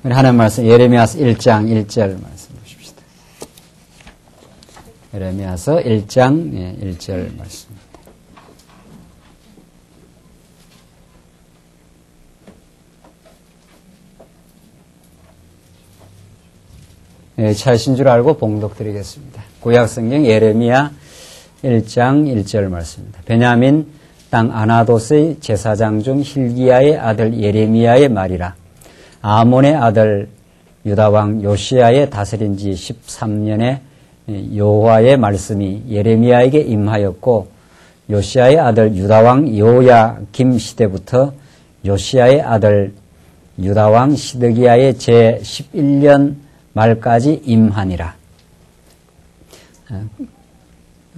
우리 하나님 말씀 예레미야서 1장 1절 말씀 보십시다. 예레미야서 1장 1절 말씀. 차이신 줄 알고 봉독드리겠습니다. 구약성경 예레미야 1장 1절 말씀입니다. 베냐민 땅 아나돗의 제사장 중 hil기야의 아들 예레미야의 말이라. 아몬의 아들 유다왕 요시야의 다스린 지 13년에 여호와의 말씀이 예레미야에게 임하였고, 요시야의 아들 유다왕 요야김 시대부터 요시야의 아들 유다왕 시드기야의 제 11년 말까지 임하니라.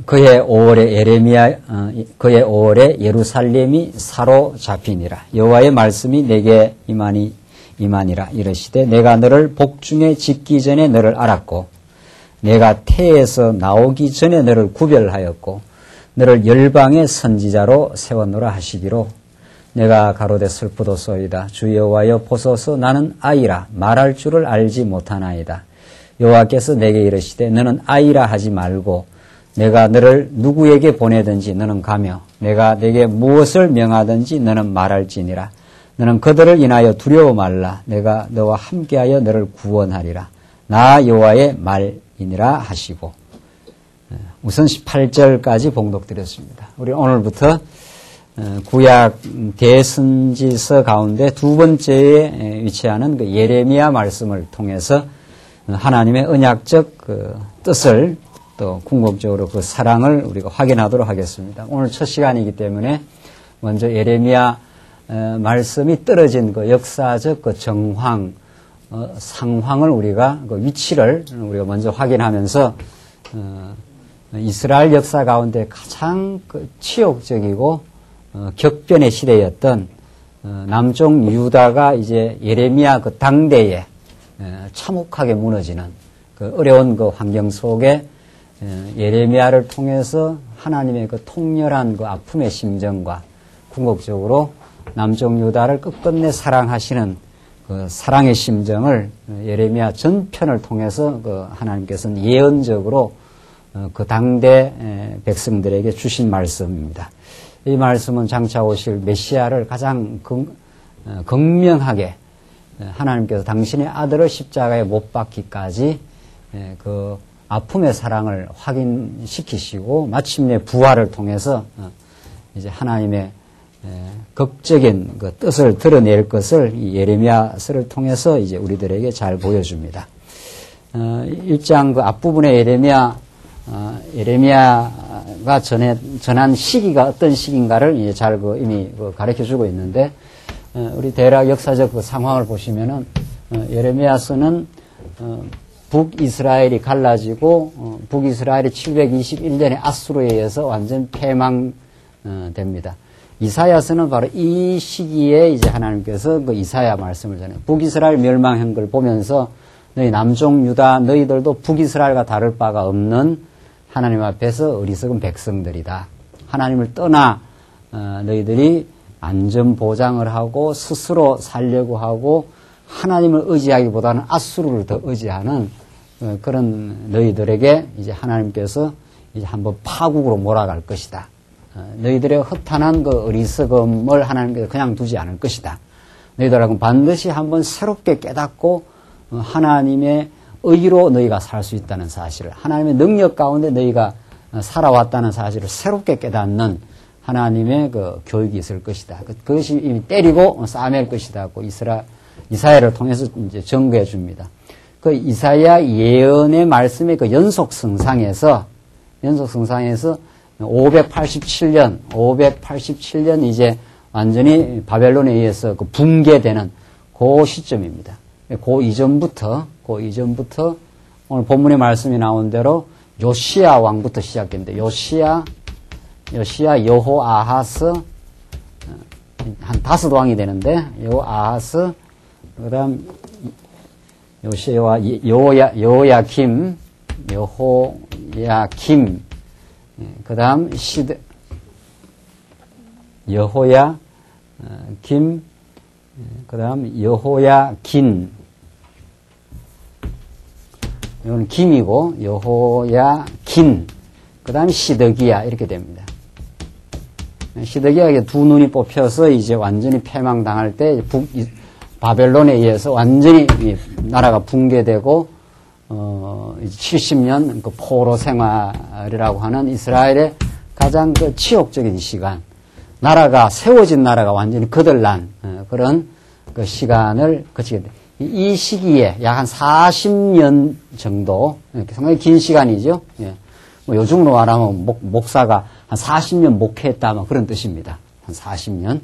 그의 5월에 예루살렘이 사로잡히니라. 여호와의 말씀이 내게 임하니라. 이르시되 내가 너를 복중에 짓기 전에 너를 알았고, 내가 태에서 나오기 전에 너를 구별하였고, 너를 열방의 선지자로 세웠노라 하시기로, 내가 가로되 슬프도소이다. 주 여호와여 보소서, 나는 아이라 말할 줄을 알지 못하나이다. 여호와께서 내게 이르시되 너는 아이라 하지 말고 내가 너를 누구에게 보내든지 너는 가며 내가 내게 무엇을 명하든지 너는 말할지니라. 너는 그들을 인하여 두려워 말라. 내가 너와 함께하여 너를 구원하리라. 나 여호와의 말이니라 하시고. 우선 18절까지 봉독드렸습니다. 우리 오늘부터 구약 대선지서 가운데 두 번째에 위치하는 그 예레미야 말씀을 통해서 하나님의 언약적 그 뜻을 또 궁극적으로 그 사랑을 우리가 확인하도록 하겠습니다. 오늘 첫 시간이기 때문에 먼저 예레미야 말씀이 떨어진 그 역사적 그 정황, 상황을 우리가 그 위치를 우리가 먼저 확인하면서 이스라엘 역사 가운데 가장 그 치욕적이고 격변의 시대였던 남쪽 유다가 이제 예레미야 그 당대에 참혹하게 무너지는 그 어려운 그 환경 속에 예레미야를 통해서 하나님의 그 통렬한 그 아픔의 심정과 궁극적으로 남쪽 유다를 끝끝내 사랑하시는 그 사랑의 심정을 예레미야 전편을 통해서 그 하나님께서는 예언적으로 그 당대 백성들에게 주신 말씀입니다. 이 말씀은 장차 오실 메시아를 가장 극명하게 하나님께서 당신의 아들을 십자가에 못 박기까지 그 아픔의 사랑을 확인시키시고 마침내 부활을 통해서 이제 하나님의 극적인 그 뜻을 드러낼 것을 이 예레미야서를 통해서 이제 우리들에게 잘 보여줍니다. 1장 그 앞부분에 예레미야가 전한 시기가 어떤 시기인가를 이제 잘 이미 가르쳐 주고 있는데, 우리 대략 역사적 그 상황을 보시면은, 예레미야서는, 북이스라엘이 갈라지고, 북이스라엘이 721년에 아수르에 의해서 완전 패망됩니다. 이사야서는 바로 이 시기에 이제 하나님께서 그 이사야 말씀을 전해요. 북이스라엘 멸망한 걸 보면서 너희 남쪽 유다 너희들도 북이스라엘과 다를 바가 없는 하나님 앞에서 어리석은 백성들이다. 하나님을 떠나 너희들이 안전 보장을 하고 스스로 살려고 하고 하나님을 의지하기보다는 아수르를 더 의지하는 그런 너희들에게 이제 하나님께서 이제 한번 파국으로 몰아갈 것이다. 너희들의 허탄한 그 어리석음을 하나님께서 그냥 두지 않을 것이다. 너희들하고는 반드시 한번 새롭게 깨닫고 하나님의 의로 너희가 살 수 있다는 사실을, 하나님의 능력 가운데 너희가 살아왔다는 사실을 새롭게 깨닫는 하나님의 그 교육이 있을 것이다. 그것이 이미 때리고 싸맬 것이다. 이사야를 통해서 이제 증거해 줍니다. 그 이사야 예언의 말씀의 그 연속성상에서 587년 이제 완전히 바벨론에 의해서 그 붕괴되는 그 시점입니다. 그 이전부터 오늘 본문의 말씀이 나온 대로 요시야 왕부터 시작했는데, 요시야, 여호아하스, 한 5왕이 되는데, 여호아하스, 그 다음, 요시야와 여호야김, 그 다음, 여호야김, 그 다음, 여호야긴, 이건 김이고 여호야긴, 그 다음에 시드기야 이렇게 됩니다. 시드기야에게 두 눈이 뽑혀서 이제 완전히 패망당할 때 바벨론에 의해서 완전히 나라가 붕괴되고 이제 70년 그 포로 생활이라고 하는 이스라엘의 가장 그 치욕적인 시간, 나라가 세워진 나라가 완전히 거들난 그런 그 시간을 거치게 돼. 이 시기에 약 한 40년 정도, 상당히 긴 시간이죠. 예. 뭐 요즘으로 말하면 목사가 한 40년 목회했다, 뭐 그런 뜻입니다. 한 40년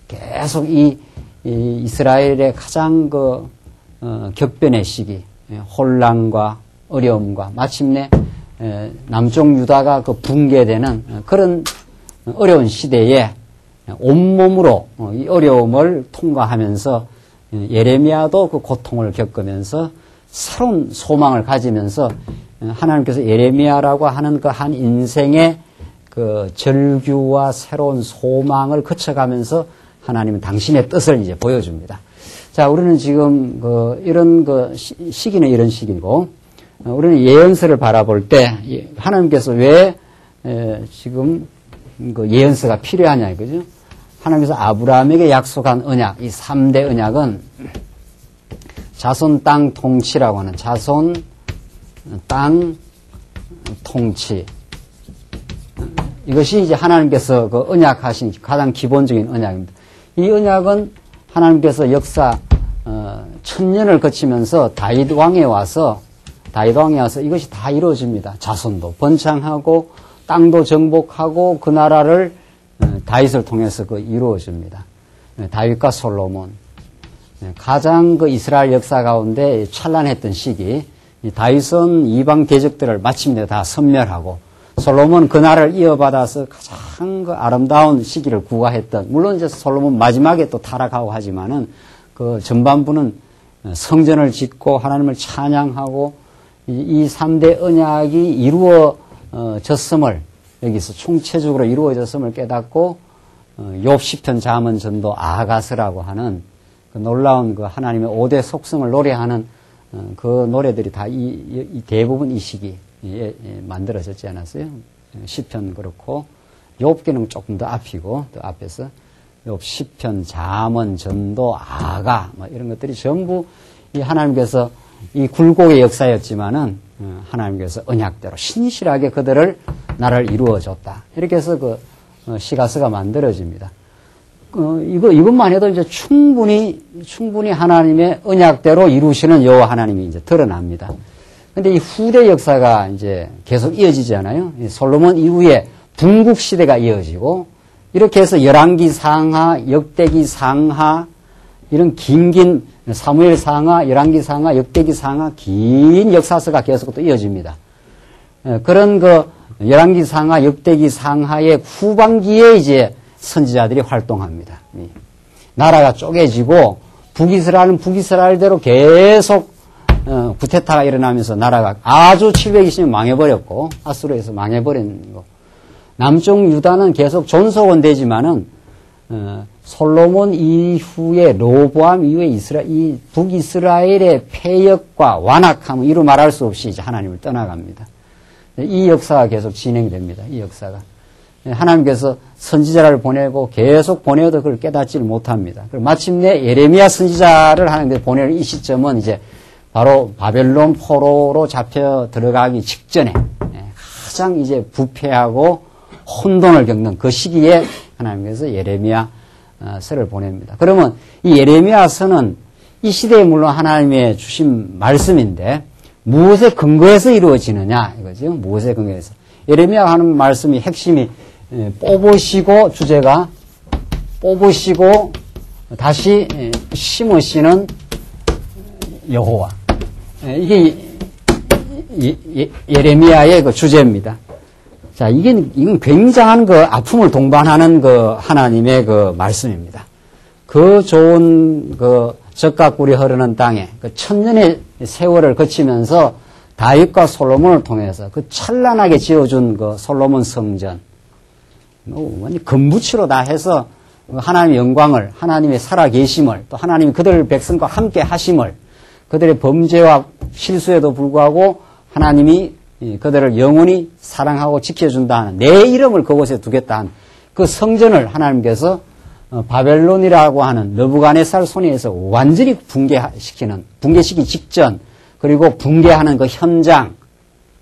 계속 이 이스라엘의 가장 그 격변의 시기, 혼란과 어려움과 마침내 남쪽 유다가 그 붕괴되는 그런 어려운 시대에 온몸으로 이 어려움을 통과하면서 예레미야도 그 고통을 겪으면서 새로운 소망을 가지면서 하나님께서 예레미야라고 하는 그 한 인생의 그 절규와 새로운 소망을 거쳐가면서 하나님은 당신의 뜻을 이제 보여줍니다. 자, 우리는 지금 이런 시기는 이런 시기고, 우리는 예언서를 바라볼 때 하나님께서 왜 지금 그 예언서가 필요하냐 이거죠. 하나님께서 아브라함에게 약속한 언약, 이 3대 언약은 자손 땅 통치라고 하는 자손 땅 통치. 이것이 이제 하나님께서 그 언약하신 가장 기본적인 언약입니다. 이 언약은 하나님께서 역사 1000년을 거치면서 다윗 왕에 와서 이것이 다 이루어집니다. 자손도 번창하고 땅도 정복하고 그 나라를 다윗을 통해서 이루어집니다. 다윗과 솔로몬, 가장 그 이스라엘 역사 가운데 찬란했던 시기. 다윗은 이방 대적들을 마침내 다 섬멸하고, 솔로몬 그 나라를 이어받아서 가장 그 아름다운 시기를 구가했던, 물론 이제 솔로몬 마지막에 또 타락하고 하지만은 그 전반부는 성전을 짓고 하나님을 찬양하고 이 3대 언약이 이루어졌음을, 여기서 총체적으로 이루어졌음을 깨닫고 욥 시편 잠언 전도 아하가스라고 하는 그 놀라운 그 하나님의 5대 속성을 노래하는 그 노래들이 다 대부분 이 시기에 만들어졌지 않았어요? 시편 그렇고 욥기는 조금 더 앞이고, 더 앞에서 욥 시편 잠언 전도 아가 뭐 이런 것들이 전부 이 하나님께서 이 굴곡의 역사였지만은 하나님께서 언약대로 신실하게 그들을 나를 이루어줬다. 이렇게 해서 그 시가서가 만들어집니다. 이것만 해도 이제 충분히 하나님의 언약대로 이루시는 여호와 하나님이 이제 드러납니다. 근데 이 후대 역사가 이제 계속 이어지잖아요. 솔로몬 이후에 분국 시대가 이어지고, 이렇게 해서 열왕기 상하, 역대기 상하, 이런 긴 사무엘 상하, 열왕기 상하, 역대기 상하, 긴 역사서가 계속 또 이어집니다. 그런 열왕기 상하, 역대기 상하의 후반기에 이제 선지자들이 활동합니다. 나라가 쪼개지고 북이스라엘은 북이스라엘대로 계속 구테타가 일어나면서 나라가 아주 720년 망해버렸고, 아수르에서 망해버린 거. 남쪽 유다는 계속 존속은 되지만은 솔로몬 이후에 로보암 이후에 이 북이스라엘의 폐역과 완악함은 이루 말할 수 없이 이제 하나님을 떠나갑니다. 이 역사가 계속 진행됩니다. 이 역사가. 하나님께서 선지자를 보내고 계속 보내도 그걸 깨닫지를 못합니다. 그리고 마침내 예레미야 선지자를 하나님께서 보내는 이 시점은 이제 바로 바벨론 포로로 잡혀 들어가기 직전에 가장 이제 부패하고 혼돈을 겪는 그 시기에 하나님께서 예레미야서를 보냅니다. 그러면 이 예레미야서는 이 시대에 물론 하나님의 주신 말씀인데 무엇에 근거해서 이루어지느냐 이거죠. 무엇에 근거해서. 예레미야가 하는 말씀이 핵심이 뽑으시고, 주제가 뽑으시고 다시 심으시는 여호와. 이게 예레미야의 그 주제입니다. 자, 이건 굉장한 그 아픔을 동반하는 그 하나님의 그 말씀입니다. 그 좋은 그 젖과 꿀이 흐르는 땅에 그 1000년의 세월을 거치면서 다윗과 솔로몬을 통해서 그 찬란하게 지어준 그 솔로몬 성전, 완전 건부치로 다 해서 하나님의 영광을, 하나님의 살아계심을, 또 하나님이 그들 백성과 함께 하심을, 그들의 범죄와 실수에도 불구하고 하나님이 그들을 영원히 사랑하고 지켜준다 하는, 내 이름을 그곳에 두겠다 하는 그 성전을 하나님께서 바벨론이라고 하는 느부갓네살 손에 의해서 완전히 붕괴시키기 직전, 그리고 붕괴하는 그 현장,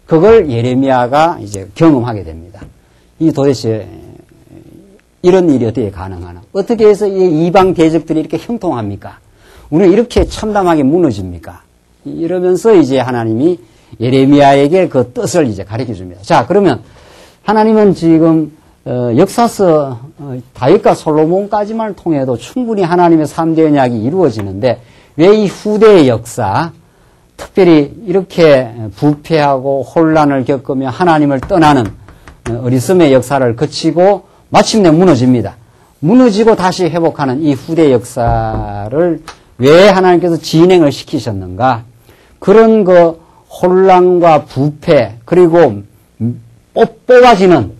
그걸 예레미야가 이제 경험하게 됩니다. 이 도대체 이런 일이 어떻게 가능하나? 어떻게 해서 이 이방 대적들이 이렇게 형통합니까? 우리는 이렇게 참담하게 무너집니까? 이러면서 이제 하나님이 예레미야에게 그 뜻을 이제 가르쳐 줍니다. 자, 그러면 하나님은 지금 역사서 다윗과 솔로몬까지만 통해도 충분히 하나님의 3대 언약이 이루어지는데, 왜 이 후대의 역사, 특별히 이렇게 부패하고 혼란을 겪으며 하나님을 떠나는 어리석음의 역사를 거치고 마침내 무너집니다. 무너지고 다시 회복하는 이 후대 역사를 왜 하나님께서 진행을 시키셨는가? 그런 그 혼란과 부패, 그리고 뽑아지는,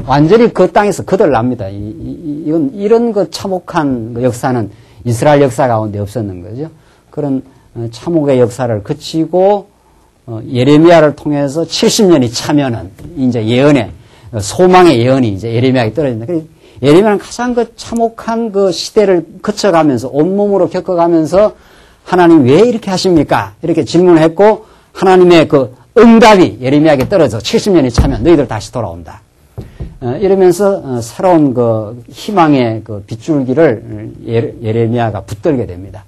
완전히 그 땅에서 거덜납니다. 이런 그 참혹한 그 역사는 이스라엘 역사 가운데 없었는 거죠. 그런 참혹의 역사를 거치고 예레미야를 통해서 70년이 차면은 이제 예언의, 소망의 예언이 이제 예레미야에게 떨어진다. 예레미야는 가장 그 참혹한 그 시대를 거쳐가면서 온몸으로 겪어가면서 하나님 왜 이렇게 하십니까? 이렇게 질문을 했고, 하나님의 그 응답이 예레미야에게 떨어져 70년이 차면 너희들 다시 돌아온다. 이러면서 새로운 그 희망의 그 빗줄기를 예레미야가 붙들게 됩니다.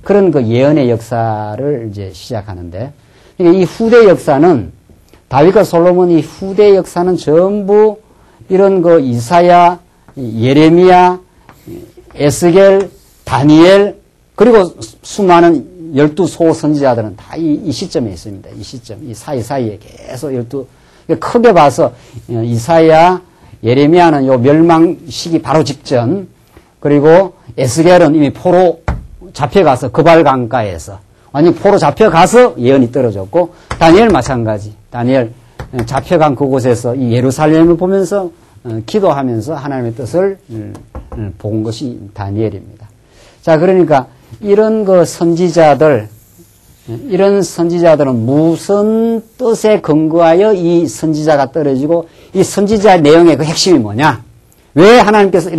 그런 그 예언의 역사를 이제 시작하는데, 이 후대 역사는, 다윗과 솔로몬이 후대 역사는 전부 이런 그 이사야, 예레미야, 에스겔, 다니엘, 그리고 수많은 12소 선지자들은 다 이 시점에 있습니다. 이 시점, 이 사이사이에 계속 12, 크게 봐서 이사야, 예레미야는 요 멸망 시기 바로 직전, 그리고 에스겔은 이미 포로 잡혀가서 그발 강가에서 완전히 포로 잡혀가서 예언이 떨어졌고, 다니엘 마찬가지. 다니엘 잡혀간 그곳에서 이 예루살렘을 보면서 기도하면서 하나님의 뜻을 본 것이 다니엘입니다. 자, 그러니까 이런 그 선지자들은 무슨 뜻에 근거하여 이 선지자가 떨어지고, 이 선지자의 내용의 그 핵심이 뭐냐? 왜 하나님께서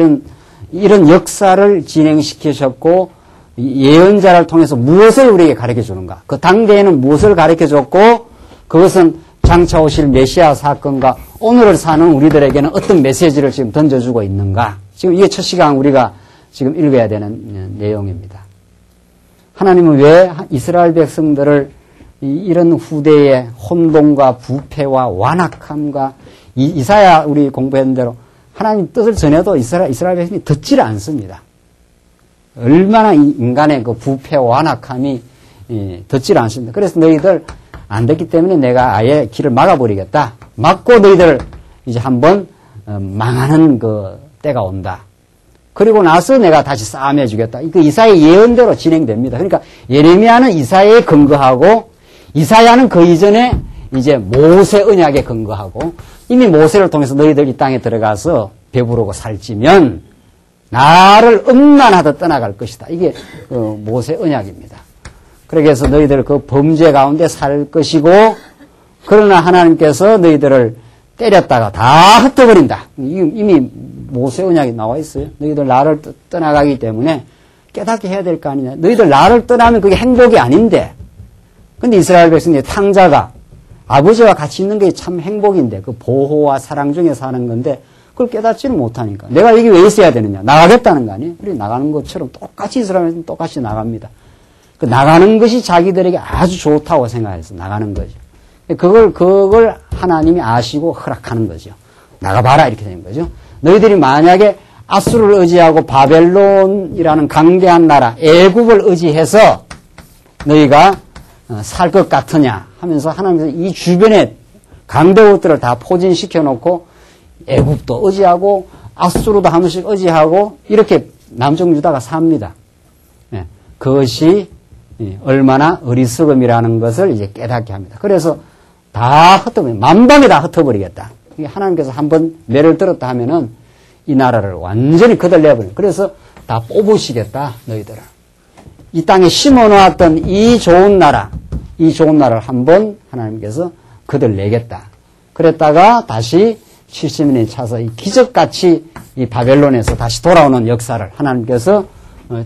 이런 역사를 진행시키셨고, 예언자를 통해서 무엇을 우리에게 가르쳐 주는가? 그 당대에는 무엇을 가르쳐 줬고, 그것은 장차 오실 메시아 사건과 오늘을 사는 우리들에게는 어떤 메시지를 지금 던져주고 있는가? 지금 이게 첫 시간 우리가 지금 읽어야 되는 내용입니다. 하나님은 왜 이스라엘 백성들을 이런 후대의 혼돈과 부패와 완악함과 이사야 우리 공부한 대로 하나님 뜻을 전해도 이스라엘 백성이 듣지를 않습니다. 얼마나 인간의 그 부패와 완악함이 듣지를 않습니다. 그래서 너희들 안 됐기 때문에 내가 아예 길을 막아버리겠다. 막고 너희들 이제 한번 망하는 그 때가 온다. 그리고 나서 내가 다시 싸움해주겠다. 그 이사야의 예언대로 진행됩니다. 그러니까 예레미야는 이사야에 근거하고, 이사야는 그 이전에 이제 모세 언약에 근거하고, 이미 모세를 통해서 너희들 이 땅에 들어가서 배부르고 살찌면 나를 음란하듯 떠나갈 것이다. 이게 그 모세 언약입니다. 그래서 너희들 그 범죄 가운데 살 것이고, 그러나 하나님께서 너희들을 때렸다가 다 흩어버린다. 이미 모세 언약이 나와 있어요. 너희들 나를 떠나가기 때문에 깨닫게 해야 될 거 아니냐. 너희들 나를 떠나면 그게 행복이 아닌데. 근데 이스라엘 백성의 탕자가 아버지와 같이 있는 게 참 행복인데, 그 보호와 사랑 중에 사는 건데, 그걸 깨닫지는 못하니까. 내가 여기 왜 있어야 되느냐. 나가겠다는 거 아니에요? 우리 나가는 것처럼 똑같이 이스라엘 백성은 똑같이 나갑니다. 그 나가는 것이 자기들에게 아주 좋다고 생각해서 나가는 거죠. 그걸 하나님이 아시고 허락하는 거죠. 나가봐라 이렇게 되는 거죠. 너희들이 만약에 아수르를 의지하고 바벨론이라는 강대한 나라 애굽을 의지해서 너희가 살 것 같으냐 하면서 하나님께서 이 주변에 강대국들을 다 포진시켜 놓고 애굽도 의지하고 아수르도 한 번씩 의지하고 이렇게 남쪽 유다가 삽니다. 그것이 얼마나 어리석음이라는 것을 이제 깨닫게 합니다. 그래서 다 흩어버립니다. 만방에 다 흩어버리겠다. 하나님께서 한번 매를 들었다 하면은 이 나라를 완전히 거덜내버립니다. 그래서 다 뽑으시겠다, 너희들을. 이 땅에 심어놓았던 이 좋은 나라를 한번 하나님께서 그들 내겠다. 그랬다가 다시 70년이 차서 이 기적같이 이 바벨론에서 다시 돌아오는 역사를 하나님께서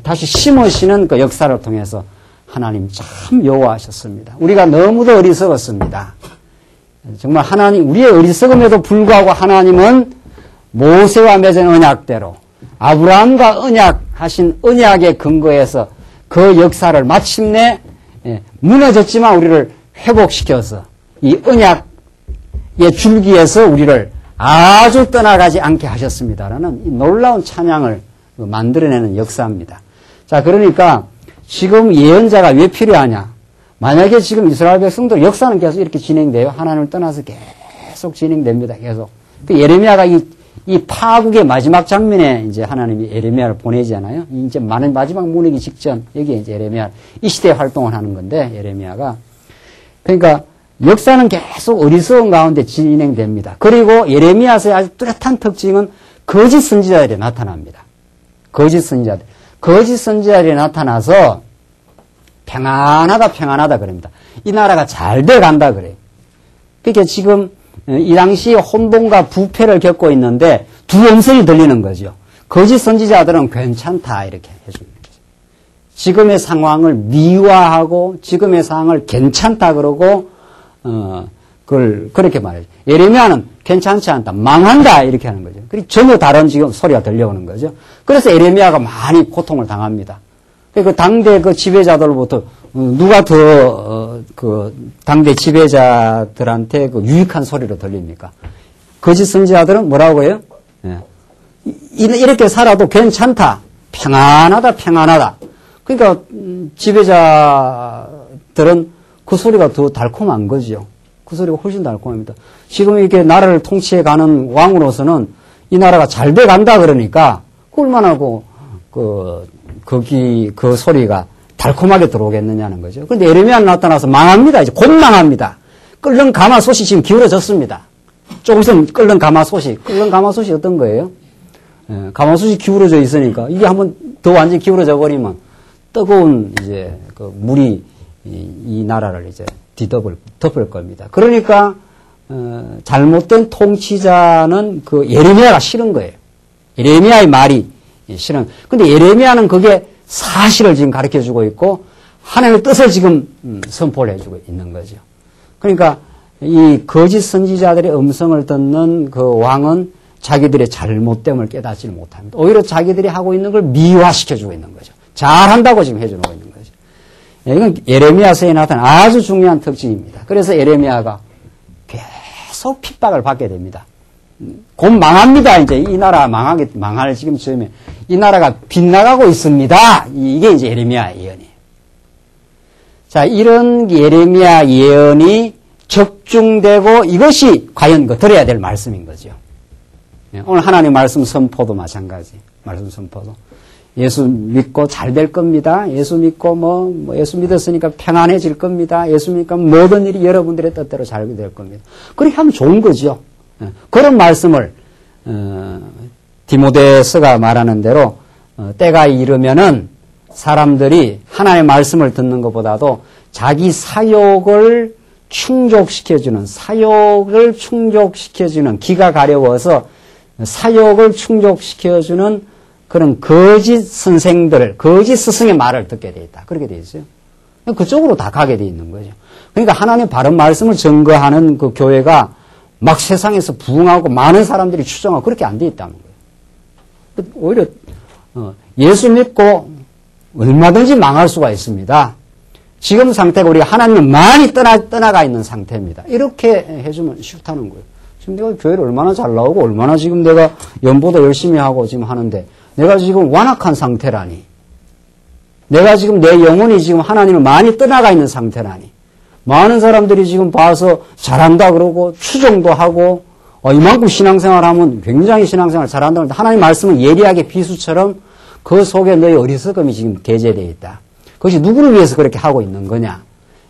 다시 심으시는 그 역사를 통해서 하나님 참 여호와하셨습니다. 우리가 너무도 어리석었습니다. 정말 하나님, 우리의 어리석음에도 불구하고 하나님은 모세와 맺은 언약대로 아브라함과 언약하신 언약의 근거에서 그 역사를 마침내 무너졌지만 우리를 회복시켜서 이 언약의 줄기에서 우리를 아주 떠나가지 않게 하셨습니다라는 이 놀라운 찬양을 만들어내는 역사입니다. 자, 그러니까 지금 예언자가 왜 필요하냐? 만약에 지금 이스라엘 백성들 역사는 계속 이렇게 진행돼요. 하나님을 떠나서 계속 진행됩니다. 계속. 그 예레미야가 이 파국의 마지막 장면에 이제 하나님이 예레미야를 보내잖아요. 이제 마지막 무너기 직전 여기에 이제 예레미야 이 시대 활동을 하는 건데 예레미야가 그러니까 역사는 계속 어리석은 가운데 진행됩니다. 그리고 예레미야서의 아주 뚜렷한 특징은 거짓 선지자들이 나타납니다. 거짓 선지자들이 나타나서 평안하다 그럽니다. 이 나라가 잘 돼 간다 그래요. 그러니까 지금 이 당시 혼돈과 부패를 겪고 있는데 두 음성이 들리는 거죠. 거짓 선지자들은 괜찮다 이렇게 해줍니다. 지금의 상황을 미화하고 지금의 상황을 괜찮다 그러고 그걸 그렇게 말해요. 예레미야는 괜찮지 않다, 망한다 이렇게 하는 거죠. 그리고 전혀 다른 지금 소리가 들려오는 거죠. 그래서 예레미야가 많이 고통을 당합니다. 그 당대 그 지배자들로부터 누가 더 그 당대 지배자들한테 그 유익한 소리로 들립니까? 거짓 선지자들은 뭐라고 해요? 예. 이렇게 살아도 괜찮다, 평안하다. 그러니까 지배자들은 그 소리가 더 달콤한 거죠. 그 소리가 훨씬 달콤합니다. 지금 이렇게 나라를 통치해가는 왕으로서는 이 나라가 잘 돼간다 그러니까 얼마나 그 소리가 달콤하게 들어오겠느냐는 거죠. 그런데 예레미야는 나타나서 망합니다. 이제 곧 망합니다. 끓는 가마솥이 지금 기울어졌습니다. 조금 있으면 끓는 가마솥이 어떤 거예요? 예, 가마솥이 기울어져 있으니까 이게 한번 더 완전히 기울어져 버리면 뜨거운 이제 그 물이 이 나라를 이제 덮을 겁니다. 그러니까 잘못된 통치자는 그 예레미야가 싫은 거예요. 예레미야의 말이 싫은. 근데 예레미야는 그게 사실을 지금 가르쳐주고 있고 하나님의 뜻을 지금 선포를 해주고 있는 거죠. 그러니까 이 거짓 선지자들의 음성을 듣는 그 왕은 자기들의 잘못됨을 깨닫지 못합니다. 오히려 자기들이 하고 있는 걸 미화시켜주고 있는 거죠. 잘한다고 지금 해주고 있는 거죠. 이건 예레미야서에 나타난 아주 중요한 특징입니다. 그래서 예레미야가 계속 핍박을 받게 됩니다. 곧 망합니다. 이제 이 나라 망할 지금 즈음에 이 나라가 빗나가고 있습니다. 이게 이제 예레미야 예언이에요. 자, 이런 예레미야 예언이 적중되고 이것이 과연 들어야 될 말씀인 거죠. 오늘 하나님 말씀 선포도 마찬가지. 말씀 선포도. 예수 믿고 잘 될 겁니다. 예수 믿고 예수 믿었으니까 평안해질 겁니다. 예수 믿으니까 모든 일이 여러분들의 뜻대로 잘 될 겁니다. 그렇게 하면 좋은 거죠. 그런 말씀을 디모데서가 말하는 대로 때가 이르면은 사람들이 하나님의 말씀을 듣는 것보다도 자기 사욕을 충족시켜주는 기가 가려워서 사욕을 충족시켜주는 그런 거짓 선생들, 거짓 스승의 말을 듣게 돼 있다. 그렇게 돼 있어요. 그쪽으로 다 가게 돼 있는 거죠. 그러니까 하나님의 바른 말씀을 증거하는 그 교회가 막 세상에서 부흥하고 많은 사람들이 추정하고 그렇게 안 돼 있다는 거예요. 오히려 예수 믿고 얼마든지 망할 수가 있습니다. 지금 상태가 우리가 하나님을 많이 떠나가 있는 상태입니다. 이렇게 해주면 싫다는 거예요. 지금 내가 교회를 얼마나 잘 나오고 얼마나 지금 내가 연보도 열심히 하고 지금 하는데 내가 지금 완악한 상태라니. 내가 지금 내 영혼이 지금 하나님을 많이 떠나가 있는 상태라니. 많은 사람들이 지금 봐서 잘한다 그러고 추정도 하고 이만큼 신앙생활하면 굉장히 신앙생활 잘한다 그러는데 하나님 말씀은 예리하게 비수처럼 그 속에 너의 어리석음이 지금 게재되어 있다. 그것이 누구를 위해서 그렇게 하고 있는 거냐.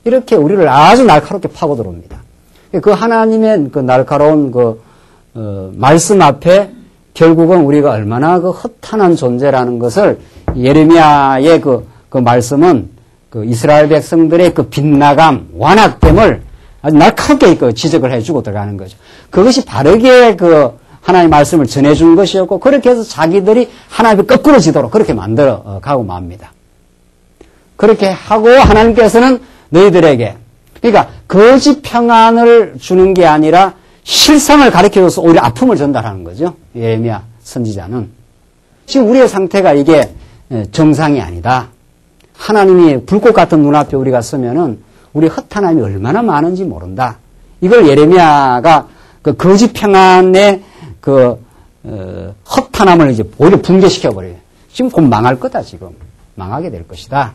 이렇게 우리를 아주 날카롭게 파고 들어옵니다. 그 하나님의 그 날카로운 말씀 앞에 결국은 우리가 얼마나 그 허탄한 존재라는 것을 예레미야의 그 그 말씀은 그 이스라엘 백성들의 그 빗나감, 완악됨을 아주 날카롭게 그 지적을 해주고 들어가는 거죠. 그것이 바르게 그 하나님의 말씀을 전해주는 것이었고, 그렇게 해서 자기들이 하나님을 거꾸로 지도록 그렇게 만들어 가고 맙니다. 그렇게 하고 하나님께서는 너희들에게, 그러니까 거짓 평안을 주는 게 아니라 실상을 가르쳐줘서 오히려 아픔을 전달하는 거죠. 예레미야 선지자는. 지금 우리의 상태가 이게 정상이 아니다. 하나님이 불꽃 같은 눈앞에 우리가 서면은 우리 허탄함이 얼마나 많은지 모른다. 이걸 예레미야가 그 거짓 평안의 그 허탄함을 이제 오히려 붕괴시켜버려요. 지금 곧 망할 거다, 지금. 망하게 될 것이다.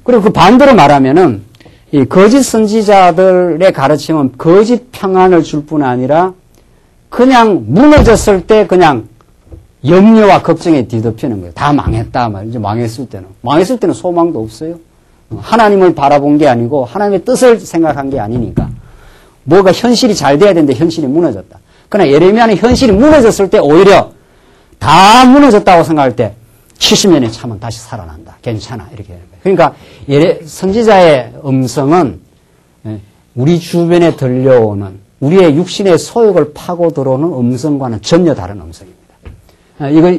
그리고 그 반대로 말하면은 이 거짓 선지자들의 가르침은 거짓 평안을 줄 뿐 아니라 그냥 무너졌을 때 그냥 염려와 걱정에 뒤덮이는 거예요. 다 망했다 말이죠. 이제 망했을 때는 소망도 없어요. 하나님을 바라본 게 아니고 하나님의 뜻을 생각한 게 아니니까. 뭐가 현실이 잘 돼야 되는데 현실이 무너졌다. 그러나 예레미야는 현실이 무너졌을 때 오히려 다 무너졌다고 생각할 때 70년에 참은 다시 살아난다. 괜찮아. 이렇게 되는 거예요. 그러니까 선지자의 음성은 우리 주변에 들려오는 우리의 육신의 소욕을 파고 들어오는 음성과는 전혀 다른 음성입니다.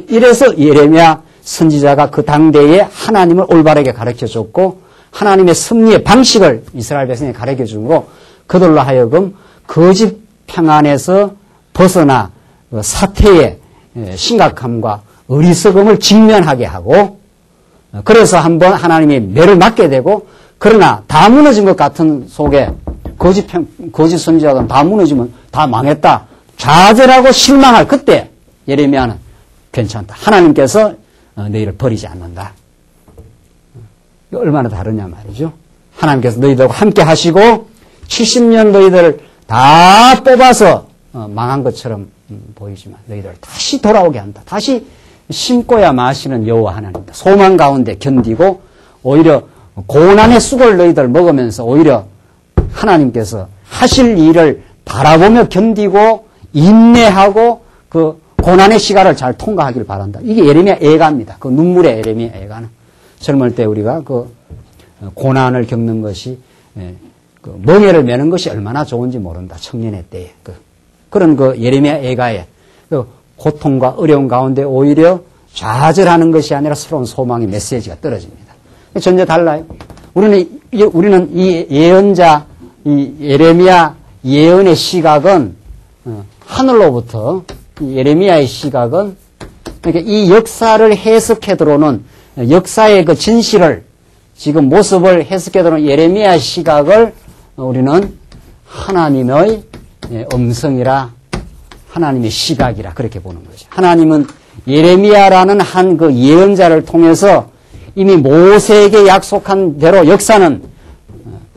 이래서 예레미야 선지자가 그 당대에 하나님을 올바르게 가르쳐줬고 하나님의 섭리의 방식을 이스라엘 백성에게 가르쳐주므로 그들로 하여금 거짓 평안에서 벗어나 사태의 심각함과 어리석음을 직면하게 하고 그래서 한번 하나님이 매를 맞게 되고 그러나 다 무너진 것 같은 속에 거짓 선지자가 다 무너지면 다 망했다. 좌절하고 실망할 그때 예레미야는 괜찮다. 하나님께서 너희를 버리지 않는다. 얼마나 다르냐 말이죠. 하나님께서 너희들과 함께 하시고 70년 너희들을 다 뽑아서 망한 것처럼 보이지만 너희들을 다시 돌아오게 한다. 다시 심고야 마시는 여호와 하나님이다. 소망 가운데 견디고 오히려 고난의 쑥을 너희들 먹으면서 오히려 하나님께서 하실 일을 바라보며 견디고 인내하고 그 고난의 시간을 잘 통과하길 바란다. 이게 예레미야 애가입니다. 그 눈물의 예레미야 애가는. 젊을 때 우리가 그 고난을 겪는 것이 그 멍에를 매는 것이 얼마나 좋은지 모른다. 청년의 때에. 그런 그 예레미야 애가의 그 고통과 어려움 가운데 오히려 좌절하는 것이 아니라 새로운 소망의 메시지가 떨어집니다. 전혀 달라요. 우리는 이 예언자, 이 예레미야 예언의 시각은 하늘로부터 예레미야의 시각은 그러니까 이 역사를 해석해 들어오는 역사의 그 진실을 지금 모습을 해석해 들어오는 예레미야 시각을 우리는 하나님의 음성이라 하나님의 시각이라 그렇게 보는 거죠. 하나님은 예레미야라는 한 그 예언자를 통해서 이미 모세에게 약속한 대로 역사는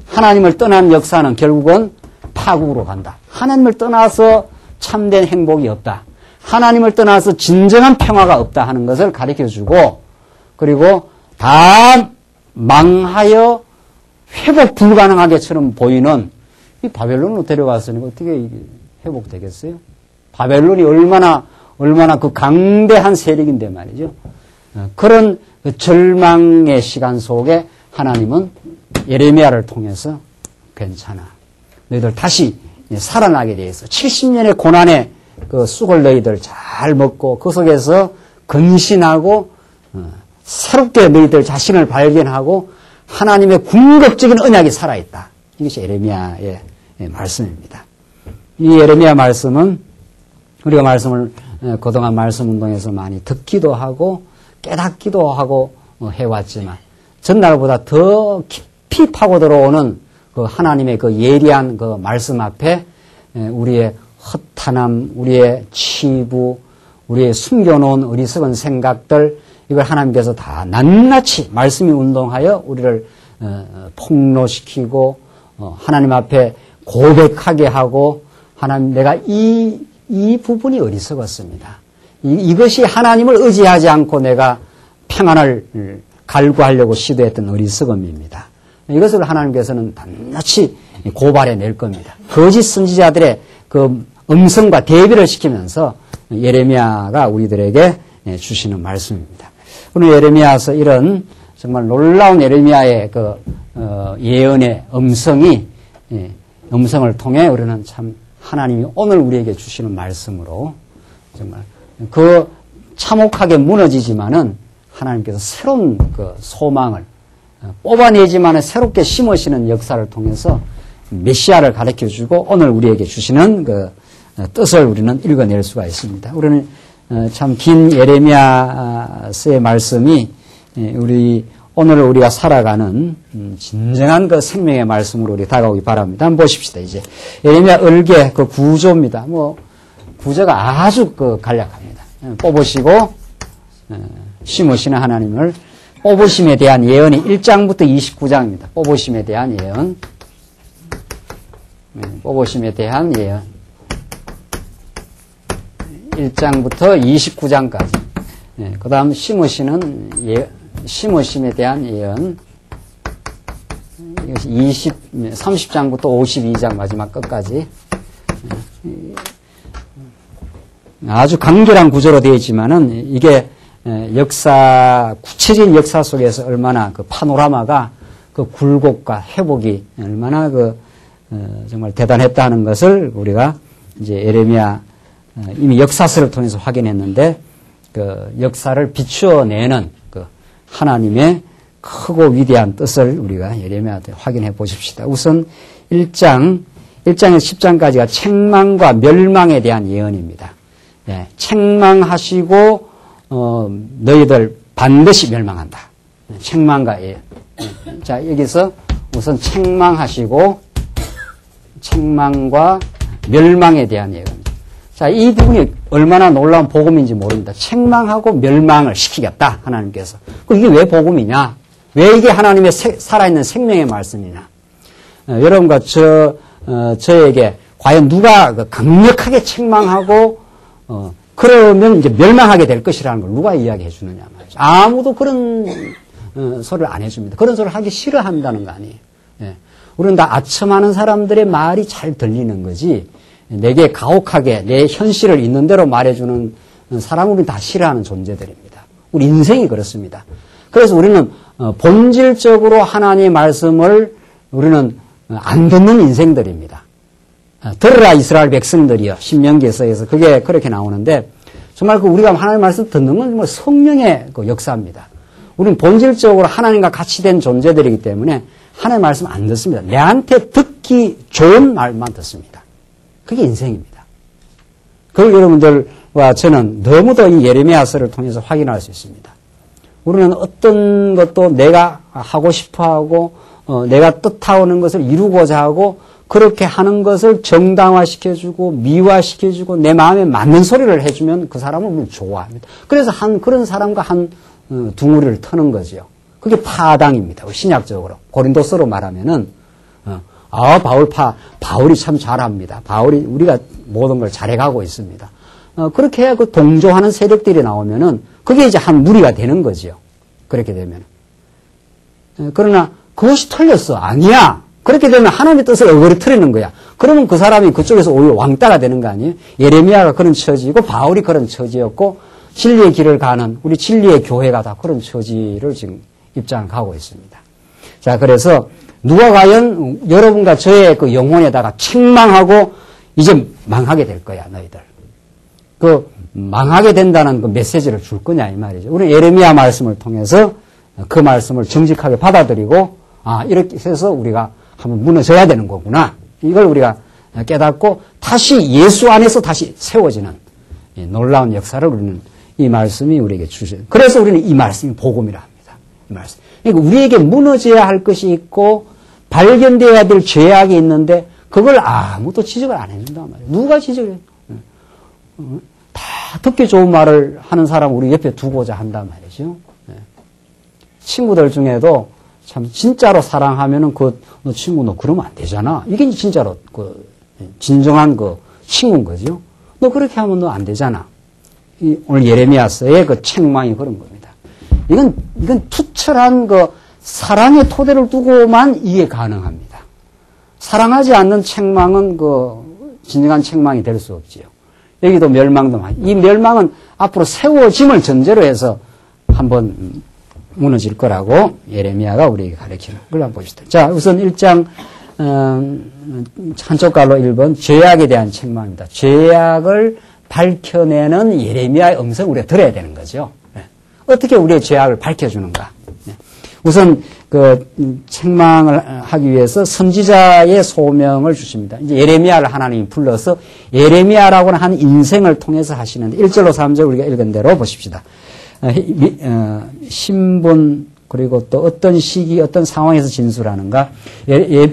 하나님을 떠난 역사는 결국은 파국으로 간다. 하나님을 떠나서 참된 행복이 없다. 하나님을 떠나서 진정한 평화가 없다 하는 것을 가르쳐주고 그리고 다 망하여 회복 불가능하게처럼 보이는 이 바벨론으로 데려갔으니 어떻게 회복되겠어요? 바벨론이 얼마나 그 강대한 세력인데 말이죠. 그런 그 절망의 시간 속에 하나님은 예레미야를 통해서 괜찮아. 너희들 다시 살아나게 돼 있어. 70년의 고난의 그 쑥을 너희들 잘 먹고 그 속에서 근신하고 새롭게 너희들 자신을 발견하고 하나님의 궁극적인 언약이 살아있다. 이것이 예레미야의 말씀입니다. 이 예레미야 말씀은 우리가 말씀을 그동안 말씀 운동에서 많이 듣기도 하고 깨닫기도 하고 해왔지만 전날보다 더 깊이 파고 들어오는 그 하나님의 그 예리한 그 말씀 앞에 우리의 허탄함, 우리의 치부, 우리의 숨겨놓은 어리석은 생각들 이걸 하나님께서 다 낱낱이 말씀이 운동하여 우리를 폭로시키고 하나님 앞에 고백하게 하고 하나님 내가 이 부분이 어리석었습니다. 이것이 하나님을 의지하지 않고 내가 평안을 갈구하려고 시도했던 어리석음입니다. 이것을 하나님께서는 낱낱이 고발해 낼 겁니다. 거짓 선지자들의 그 음성과 대비를 시키면서 예레미야가 우리들에게 주시는 말씀입니다. 오늘 예레미야서 이런 정말 놀라운 예레미야의 예언의 음성을 통해 우리는 참 하나님이 오늘 우리에게 주시는 말씀으로 정말 참혹하게 무너지지만은 하나님께서 새로운 소망을 뽑아내지만은 새롭게 심으시는 역사를 통해서 메시아를 가르쳐 주고 오늘 우리에게 주시는 뜻을 우리는 읽어낼 수가 있습니다. 우리는 참 긴 예레미야서의 말씀이 오늘 우리가 살아가는 진정한 생명의 말씀으로 우리 다가오기 바랍니다. 한번 보십시다. 이제 예레미야 얼개 구조입니다. 구조가 아주 간략합니다. 뽑으시고 심으시는 하나님을 뽑으심에 대한 예언이 1장부터 29장입니다. 뽑으심에 대한 예언. 뽑으심에 대한 예언. 1장부터 29장까지. 그 다음 심으심에 대한 예언. 이것이 30장부터 52장 마지막 끝까지. 아주 간결한 구조로 되어 있지만은 이게 구체적인 역사 속에서 얼마나 파노라마가 굴곡과 회복이 얼마나 정말 대단했다 하는 것을 우리가 이제 예레미야 이미 역사서를 통해서 확인했는데 역사를 비추어내는 하나님의 크고 위대한 뜻을 우리가 예레미야 때 확인해 보십시다. 우선 1장에서 10장까지가 책망과 멸망에 대한 예언입니다. 책망하시고 너희들 반드시 멸망한다. 책망과 예언. 자, 여기서 우선 책망하시고 책망과 멸망에 대한 예언. 자, 이 부분이 얼마나 놀라운 복음인지 모릅니다. 책망하고 멸망을 시키겠다, 하나님께서. 이게 왜 복음이냐? 왜 이게 하나님의 살아있는 생명의 말씀이냐? 여러분과 저에게 과연 누가 강력하게 책망하고 그러면 이제 멸망하게 될 것이라는 걸 누가 이야기해 주느냐 말이죠. 아무도 그런 소리를 안 해줍니다. 그런 소리를 하기 싫어한다는 거 아니에요. 우리는 다 아첨하는 사람들의 말이 잘 들리는 거지 내게 가혹하게 내 현실을 있는 대로 말해주는 사람은 우리는 다 싫어하는 존재들입니다. 우리 인생이 그렇습니다. 그래서 우리는 본질적으로 하나님의 말씀을 우리는 안 듣는 인생들입니다. 들으라 이스라엘 백성들이여 신명기에서 그게 그렇게 나오는데 정말 우리가 하나님의 말씀 듣는 건 정말 성령의 역사입니다. 우리는 본질적으로 하나님과 같이 된 존재들이기 때문에 하나님의 말씀 안 듣습니다. 내한테 듣기 좋은 말만 듣습니다. 그게 인생입니다. 그걸 여러분들과 저는 너무도 이 예레미야서를 통해서 확인할 수 있습니다. 우리는 어떤 것도 내가 하고 싶어하고 내가 뜻하오는 것을 이루고자 하고 그렇게 하는 것을 정당화시켜주고 미화시켜주고 내 마음에 맞는 소리를 해주면 그 사람을 우리는 좋아합니다. 그래서 그런 사람과 한 둥우리를 트는 거죠. 그게 파당입니다. 신약적으로 고린도서로 말하면은 바울이 참 잘합니다. 바울이 우리가 모든 걸 잘해가고 있습니다. 그렇게 해야 동조하는 세력들이 나오면은 그게 이제 한 무리가 되는 거지요. 그렇게 되면. 그러나 그것이 틀렸어. 아니야. 그렇게 되면 하나님의 뜻을 어그러뜨리는 거야. 그러면 그 사람이 그쪽에서 오히려 왕따가 되는 거 아니에요? 예레미야가 그런 처지이고 바울이 그런 처지였고 진리의 길을 가는 우리 진리의 교회가 다 그런 처지를 지금 입장을 가고 있습니다. 자, 그래서 누가 과연 여러분과 저의 영혼에다가 책망하고 이제 망하게 될 거야, 너희들. 망하게 된다는 메시지를 줄 거냐, 이 말이죠. 우리 예레미야 말씀을 통해서 그 말씀을 정직하게 받아들이고, 이렇게 해서 우리가 한번 무너져야 되는 거구나. 이걸 우리가 깨닫고 다시 예수 안에서 다시 세워지는 놀라운 역사를 우리는 이 말씀이 우리에게 주셔요. 그래서 우리는 이 말씀이 복음이라 합니다. 이 말씀. 그러니까 우리에게 무너져야 할 것이 있고 발견되어야 될 죄악이 있는데 그걸 아무도 지적을 안 해준단 말이에요. 누가 지적을 해요? 다 듣기 좋은 말을 하는 사람 우리 옆에 두고자 한단 말이죠. 친구들 중에도 참 진짜로 사랑하면은 너 친구 너 그러면 안 되잖아. 이게 진짜로 진정한 친구인 거죠. 너 그렇게 하면 너 안 되잖아. 오늘 예레미야서의 책망이 그런 겁니다. 이건 투철한 사랑의 토대를 두고만 이해 가능합니다. 사랑하지 않는 책망은 진정한 책망이 될 수 없지요. 여기도 멸망도 많이. 이 멸망은 앞으로 세워짐을 전제로 해서 한번 무너질 거라고 예레미야가 우리에게 가르치는 걸 한번 봅시다. 자, 우선 1장 한쪽 갈로 1번 죄악에 대한 책망입니다. 죄악을 밝혀내는 예레미야의 음성을 우리가 들어야 되는 거죠. 어떻게 우리의 죄악을 밝혀주는가? 우선 그 책망을 하기 위해서 선지자의 소명을 주십니다. 이제 예레미야를 하나님이 불러서 예레미야라고는 한 인생을 통해서 하시는데 1절로 3절 우리가 읽은 대로 보십시다. 신분 그리고 또 어떤 시기 어떤 상황에서 진술하는가.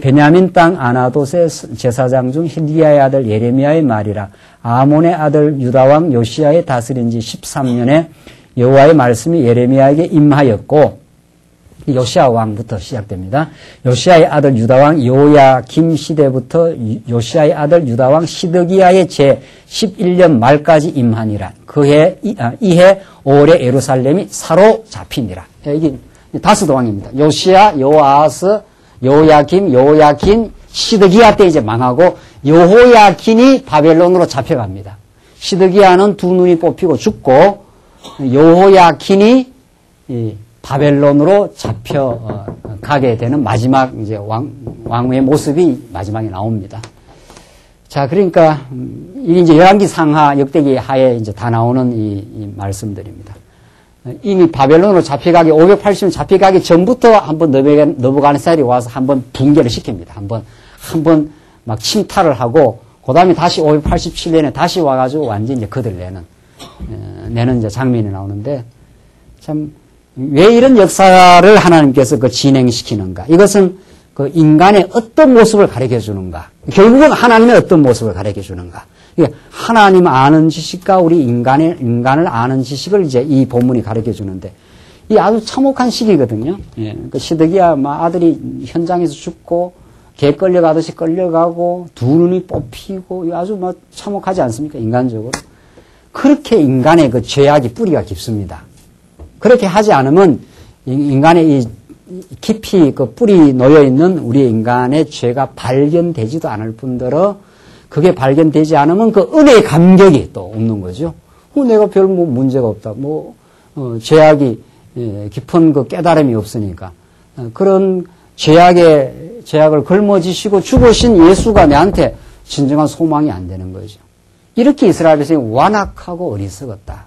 베냐민 땅 아나돗의 제사장 중 힐기야의 아들 예레미야의 말이라. 아몬의 아들 유다왕 요시야의 다스린 지 13년에 여호와의 말씀이 예레미야에게 임하였고, 요시야 왕부터 시작됩니다. 요시야의 아들 유다왕 요야김 시대부터 요시야의 아들 유다왕 시드기야의 제 11년 말까지 임하니라. 이해 5월에 예루살렘이 사로잡히니라. 이게 다섯 왕입니다. 요시야, 요아스, 요야김, 시드기야 때 이제 망하고 여호야긴이 바벨론으로 잡혀갑니다. 시드기야는 두 눈이 뽑히고 죽고 여호야긴이 바벨론으로 잡혀가게 되는 마지막 이제 왕의 모습이 마지막에 나옵니다. 자, 그러니까 이게 이제 열왕기 상하 역대기 하에 이제 다 나오는 이 말씀들입니다. 이미 바벨론으로 잡혀가기 580년 잡혀가기 전부터 한번 너부갓네살이 와서 한번 붕괴를 시킵니다. 한번 막 침탈을 하고 그다음에 다시 587년에 다시 와가지고 완전히 이제 그들 내는 이제 장면이 나오는데 참. 왜 이런 역사를 하나님께서 진행시키는가? 이것은 그 인간의 어떤 모습을 가르쳐 주는가? 결국은 하나님의 어떤 모습을 가르쳐 주는가? 그러니까 하나님 아는 지식과 우리 인간을 아는 지식을 이제 이 본문이 가르쳐 주는데, 이 아주 참혹한 시기거든요. 예. 그 시드기야 아들이 현장에서 죽고, 개 끌려가듯이 끌려가고, 두 눈이 뽑히고, 아주 참혹하지 않습니까? 인간적으로. 그렇게 인간의 그 죄악이 뿌리가 깊습니다. 그렇게 하지 않으면 인간의 이 깊이 그 뿌리 놓여 있는 우리 인간의 죄가 발견되지도 않을 뿐더러 그게 발견되지 않으면 그 은혜의 감격이 또 없는 거죠. 내가 별 문제가 없다. 죄악이 깊은 그 깨달음이 없으니까. 그런 죄악을 걸머지시고 죽으신 예수가 내한테 진정한 소망이 안 되는 거죠. 이렇게 이스라엘 백성이 완악하고 어리석었다.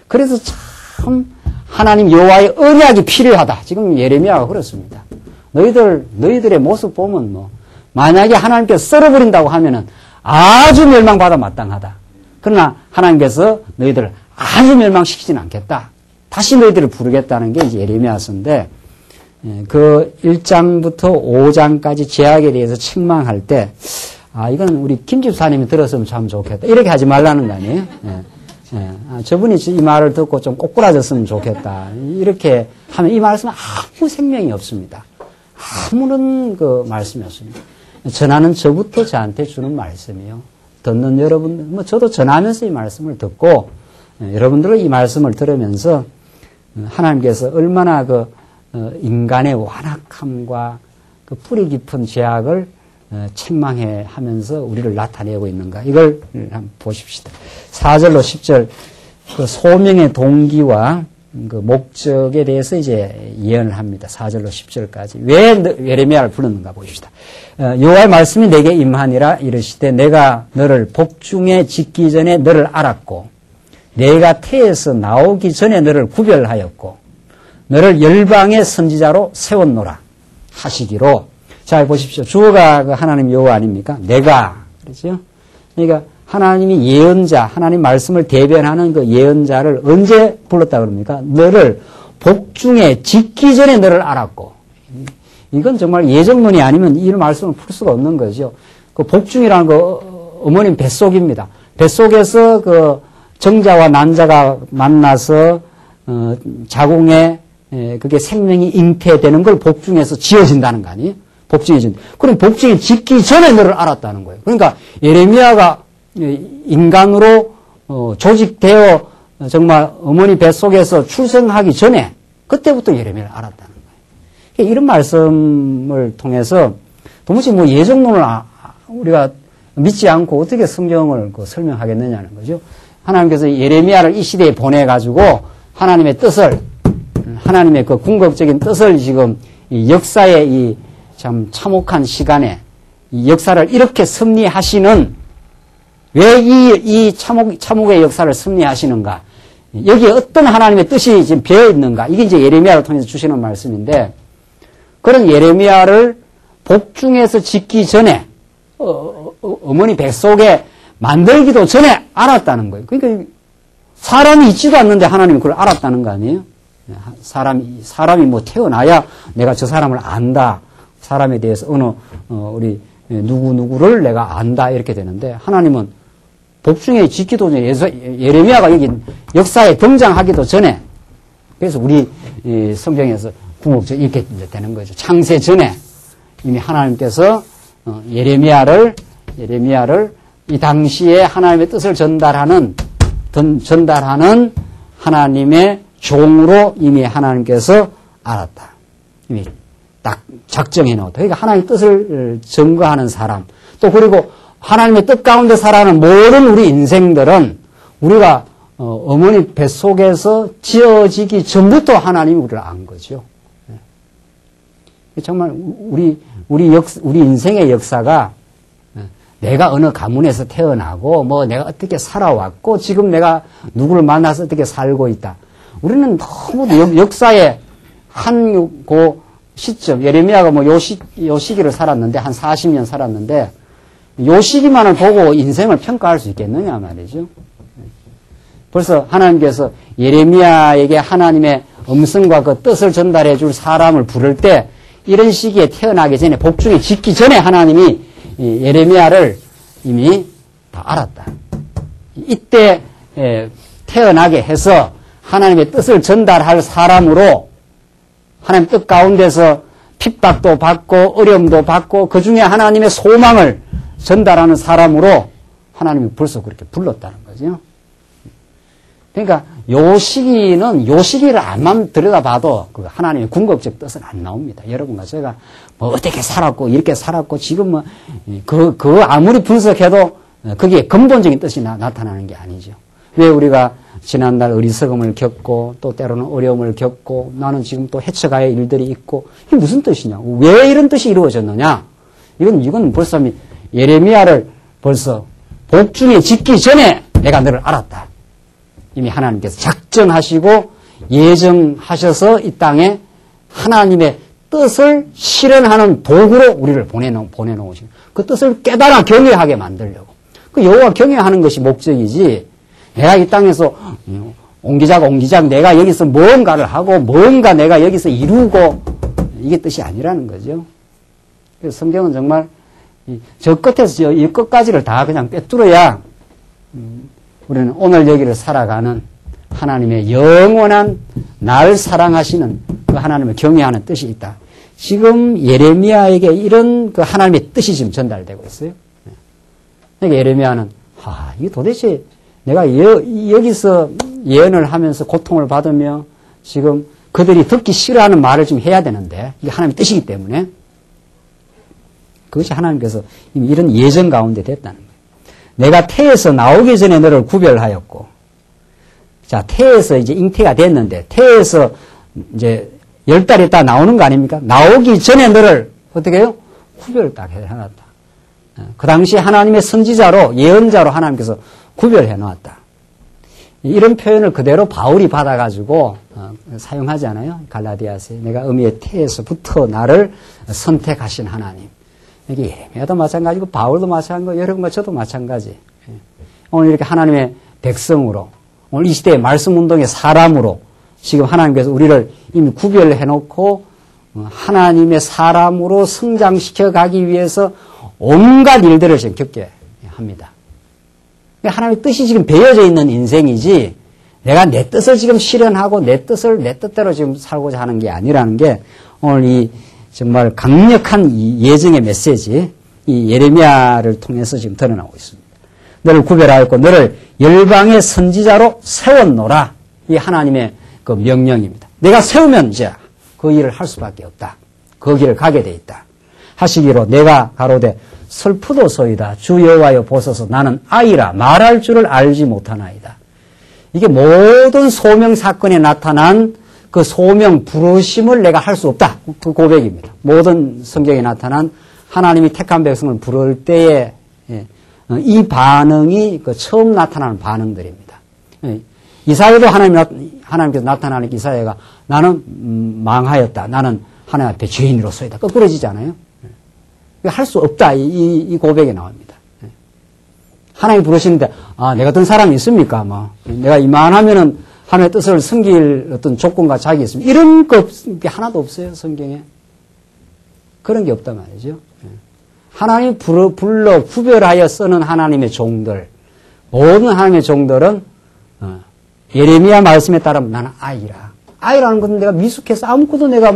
그래서 참 하나님 여호와의 언약이 필요하다. 지금 예레미야가 그렇습니다. 너희들의 모습 보면 만약에 하나님께서 썰어버린다고 하면은 아주 멸망받아 마땅하다. 그러나 하나님께서 너희들을 아주 멸망시키지는 않겠다. 다시 너희들을 부르겠다는 게 이제 예레미야서인데, 그 1장부터 5장까지 죄악에 대해서 책망할 때, 이건 우리 김 집사님이 들었으면 참 좋겠다. 이렇게 하지 말라는 거 아니에요? 저분이 이 말을 듣고 좀 꼬꾸라졌으면 좋겠다. 이렇게 하면 이 말씀은 아무 생명이 없습니다. 아무런 그 말씀이 없습니다. 전하는 저부터 저한테 주는 말씀이요. 듣는 여러분, 저도 전하면서 이 말씀을 듣고, 여러분들은 이 말씀을 들으면서 하나님께서 얼마나 인간의 완악함과 그 뿌리 깊은 죄악을 책망해 하면서 우리를 나타내고 있는가. 이걸 한번 보십시다. 4절로 10절, 그 소명의 동기와 그 목적에 대해서 이제 예언을 합니다. 4절로 10절까지. 왜 예레미야를 불렀는가 보십시다. 여호와의 말씀이 내게 임하니라 이르시되 내가 너를 복중에 짓기 전에 너를 알았고 내가 태에서 나오기 전에 너를 구별하였고 너를 열방의 선지자로 세웠노라 하시기로. 자, 보십시오. 주어가 하나님 여호와 아닙니까? 내가. 그렇죠? 그러니까 하나님이 예언자, 하나님 말씀을 대변하는 그 예언자를 언제 불렀다 그럽니까? 너를 복중에 짓기 전에 너를 알았고. 이건 정말 예정론이 아니면 이 말씀을 풀 수가 없는 거죠. 그 복중이라는 거 어머님 뱃속입니다. 뱃속에서 그 정자와 난자가 만나서 자궁에 그게 생명이 잉태되는 걸 복중에서 지어진다는 거 아니에요? 복중해진. 그럼 복중이 짓기 전에 너를 알았다는 거예요. 그러니까 예레미야가 인간으로 조직되어 정말 어머니 뱃속에서 출생하기 전에 그때부터 예레미야를 알았다는 거예요. 그러니까 이런 말씀을 통해서 도무지 예정론을 우리가 믿지 않고 어떻게 성경을 설명하겠느냐는 거죠. 하나님께서 예레미야를 이 시대에 보내가지고 하나님의 뜻을 하나님의 그 궁극적인 뜻을 지금 이 역사의 이 참 참혹한 시간에 이 역사를 이렇게 섭리하시는, 왜 이 참혹의 역사를 섭리하시는가? 여기에 어떤 하나님의 뜻이 지금 배어 있는가? 이게 이제 예레미야를 통해서 주시는 말씀인데, 그런 예레미야를 복중에서 짓기 전에, 어머니 뱃속에 만들기도 전에 알았다는 거예요. 그러니까 사람이 있지도 않는데 하나님이 그걸 알았다는 거 아니에요? 사람이 뭐 태어나야 내가 저 사람을 안다. 사람에 대해서 우리 누구를 내가 안다. 이렇게 되는데, 하나님은 복중에 짓기도 전에, 예레미야가 여기 역사에 등장하기도 전에, 그래서 우리 성경에서 궁극적 이렇게 되는 거죠. 창세 전에 이미 하나님께서 예레미야를 이 당시에 하나님의 뜻을 전달하는 하나님의 종으로 이미 하나님께서 알았다. 이미 딱 작정해 놓았다. 그러니까 하나님의 뜻을 증거하는 사람, 또 그리고 하나님의 뜻 가운데 살아가는 모든 우리 인생들은 우리가 어머니 뱃속에서 지어지기 전부터 하나님이 우리를 안 거죠. 정말 우리 인생의 역사가 내가 어느 가문에서 태어나고 뭐 내가 어떻게 살아왔고 지금 내가 누구를 만나서 어떻게 살고 있다. 우리는 너무 역사의 한 시점, 예레미야가 뭐 요 시기를 살았는데 한 40년 살았는데 요 시기만을 보고 인생을 평가할 수 있겠느냐 말이죠. 벌써 하나님께서 예레미야에게 하나님의 음성과 그 뜻을 전달해 줄 사람을 부를 때 이런 시기에 태어나기 전에, 복중에 짓기 전에 하나님이 예레미야를 이미 다 알았다. 이때 태어나게 해서 하나님의 뜻을 전달할 사람으로 하나님 뜻 가운데서 핍박도 받고 어려움도 받고 그 중에 하나님의 소망을 전달하는 사람으로 하나님이 벌써 그렇게 불렀다는 거죠. 그러니까 요 시기를 암만 들여다봐도 그 하나님의 궁극적 뜻은 안 나옵니다. 여러분과 제가 뭐 어떻게 살았고 이렇게 살았고 지금 뭐 아무리 분석해도 거기에 근본적인 뜻이 나타나는 게 아니죠. 왜 우리가 지난날 어리석음을 겪고 또 때로는 어려움을 겪고 나는 지금 또 헤쳐가야 할 일들이 있고 이게 무슨 뜻이냐? 왜 이런 뜻이 이루어졌느냐? 이건 벌써 예레미야를 벌써 복중에 짓기 전에 내가 너를 알았다. 이미 하나님께서 작정하시고 예정하셔서 이 땅에 하나님의 뜻을 실현하는 도구로 우리를 보내놓으시고 그 뜻을 깨달아 경외하게 만들려고. 그 여호와 경외하는 것이 목적이지 내가 이 땅에서 옹기작 내가 여기서 뭔가를 하고 뭔가 내가 여기서 이루고 이게 뜻이 아니라는 거죠. 그래서 성경은 정말 저 끝에서 이 끝까지를 다 그냥 빼뚫어야 우리는 오늘 여기를 살아가는 하나님의 영원한 날 사랑하시는 그 하나님을 경외하는 뜻이 있다. 지금 예레미야에게 이런 그 하나님의 뜻이 지금 전달되고 있어요. 그러니까 예레미야는 이게 도대체 내가 여기서 예언을 하면서 고통을 받으며 지금 그들이 듣기 싫어하는 말을 지금 해야 되는데 이게 하나님의 뜻이기 때문에 그것이 하나님께서 이미 이런 예정 가운데 됐다는 거예요. 내가 태에서 나오기 전에 너를 구별하였고, 자, 태에서 이제 잉태가 됐는데, 태에서 이제 10달 있다 나오는 거 아닙니까? 나오기 전에 너를 어떻게 해요? 구별을 딱 해놨다. 그 당시 하나님의 선지자로, 예언자로 하나님께서 구별해 놓았다. 이런 표현을 그대로 바울이 받아가지고 사용하지 않아요? 갈라디아서에 내가 어미의 태에서부터 나를 선택하신 하나님. 이게 예레미야도 마찬가지고 바울도 마찬가지고 여러분과 저도 마찬가지. 오늘 이렇게 하나님의 백성으로 오늘 이 시대의 말씀 운동의 사람으로 지금 하나님께서 우리를 이미 구별해 놓고 하나님의 사람으로 성장시켜 가기 위해서 온갖 일들을 지금 겪게 합니다. 하나님의 뜻이 지금 배어져 있는 인생이지 내가 내 뜻을 지금 실현하고 내 뜻을 내 뜻대로 지금 살고자 하는 게 아니라는 게 오늘 이 정말 강력한 이 예정의 메시지, 이 예레미야를 통해서 지금 드러나고 있습니다. 너를 구별하였고 너를 열방의 선지자로 세웠노라. 이 하나님의 그 명령입니다. 내가 세우면 이제 그 일을 할 수밖에 없다. 그 길을 가게 돼 있다. 하시기로 내가 가로되 슬프도소이다. 주 여호와여 보소서 나는 아이라 말할 줄을 알지 못하나이다. 이게 모든 소명 사건에 나타난 그 소명, 부르심을 내가 할 수 없다. 그 고백입니다. 모든 성경에 나타난 하나님이 택한 백성을 부를 때에 이 반응이 그 처음 나타나는 반응들입니다. 이사야도 하나님께서 나타나는 이사야가 나는 망하였다. 나는 하나님 앞에 죄인으로서이다. 거꾸러지잖아요. 할 수 없다. 이 고백이 나옵니다. 하나님이 부르시는데 내가 어떤 사람이 있습니까? 내가 이만하면은 하나님의 뜻을 섬길 어떤 조건과 자격이 있습니다. 이런 거 하나도 없어요. 성경에. 그런 게 없단 말이죠. 하나님이 불러 구별하여 쓰는 하나님의 종들, 모든 하나님의 종들은 예레미야 말씀에 따르면 나는 아이라. 아이라는 것은 내가 미숙해서 아무것도 내가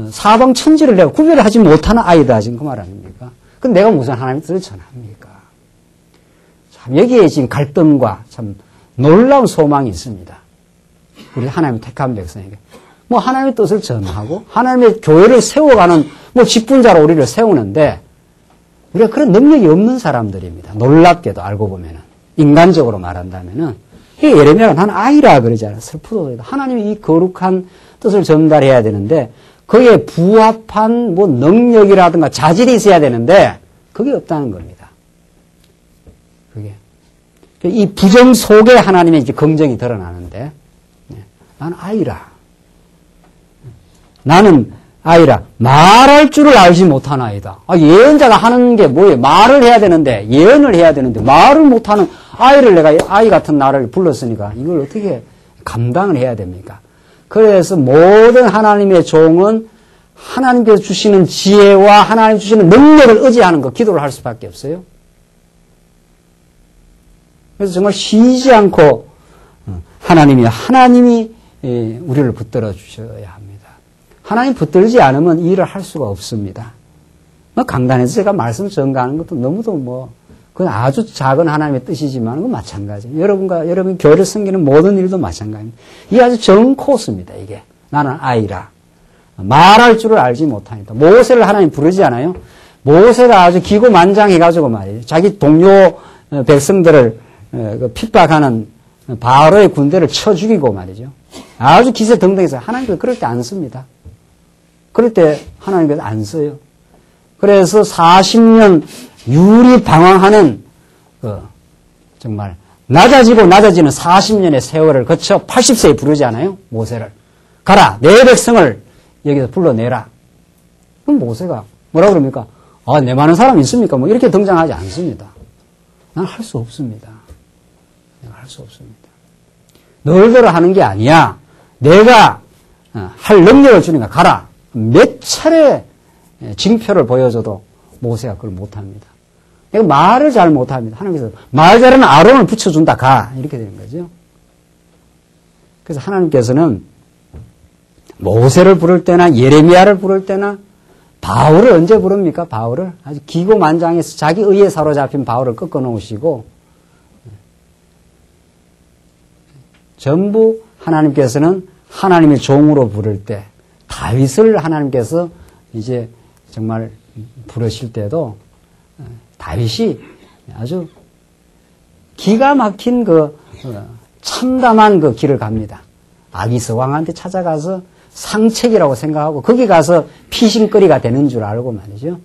사방 천지를 내가 구별하지 못하는 아이다. 지금 그 말 아닙니까? 근데 내가 무슨 하나님의 뜻을 전합니까? 참, 여기에 지금 갈등과 참 놀라운 소망이 있습니다. 우리 하나님의 택한 백성에게. 하나님의 뜻을 전하고, 하나님의 교회를 세워가는, 직분자로 우리를 세우는데, 우리가 그런 능력이 없는 사람들입니다. 놀랍게도 알고 보면은. 인간적으로 말한다면은. 예레미야가 나는 아이라 그러잖아요. 슬프도. 하나님이 이 거룩한 뜻을 전달해야 되는데, 그에 부합한 능력이라든가 자질이 있어야 되는데, 그게 없다는 겁니다. 그게. 이 부정 속에 하나님의 이제 긍정이 드러나는데, 나는 아이라. 나는 아이라. 말할 줄을 알지 못하는 아이다. 예언자가 하는 게 뭐예요? 말을 해야 되는데, 예언을 해야 되는데, 말을 못하는 아이를 내가 아이 같은 나를 불렀으니까 이걸 어떻게 감당을 해야 됩니까? 그래서 모든 하나님의 종은 하나님께서 주시는 지혜와 하나님 주시는 능력을 의지하는 것, 기도를 할 수밖에 없어요. 그래서 정말 쉬지 않고 하나님이 우리를 붙들어 주셔야 합니다. 하나님 붙들지 않으면 이 일을 할 수가 없습니다. 강단에서 제가 말씀 전가하는 것도 너무도 그건 아주 작은 하나님의 뜻이지만 그건 마찬가지예요. 여러분 교회를 섬기는 모든 일도 마찬가지입니다. 이게 아주 정 코스입니다. 이게 나는 아이라. 말할 줄을 알지 못하니까. 모세를 하나님 부르지 않아요? 모세가 아주 기고만장해가지고 말이에요. 자기 동료 백성들을 핍박하는 바로의 군대를 쳐 죽이고 말이죠. 아주 기세등등해서 하나님께서 그럴 때 안 씁니다. 그럴 때 하나님께서 안 써요. 그래서 40년 유리 방황하는 정말 낮아지고 낮아지는 40년의 세월을 거쳐 80세에 부르지 않아요? 모세를. 가라. 내 백성을 여기서 불러내라. 그럼 모세가 뭐라 그럽니까? 내 많은 사람이 있습니까? 이렇게 등장하지 않습니다. 난 할 수 없습니다. 내가 할 수 없습니다. 너희들을 하는 게 아니야. 내가 할 능력을 주니까 가라. 몇 차례 징표를 보여줘도 모세가 그걸 못합니다. 내가 말을 잘 못합니다. 하나님께서 말 잘하는 아론을 붙여준다. 가. 이렇게 되는 거죠. 그래서 하나님께서는 모세를 부를 때나 예레미야를 부를 때나 바울을 언제 부릅니까? 바울을 아주 기고만장해서 자기 의에 사로잡힌 바울을 꺾어놓으시고 전부 하나님께서는 하나님의 종으로 부를 때 다윗을 하나님께서 이제 정말 부르실 때도 다윗이 아주 기가 막힌 참담한 길을 갑니다. 아기스 왕한테 찾아가서 상책이라고 생각하고 거기 가서 피신거리가 되는 줄 알고 말이죠.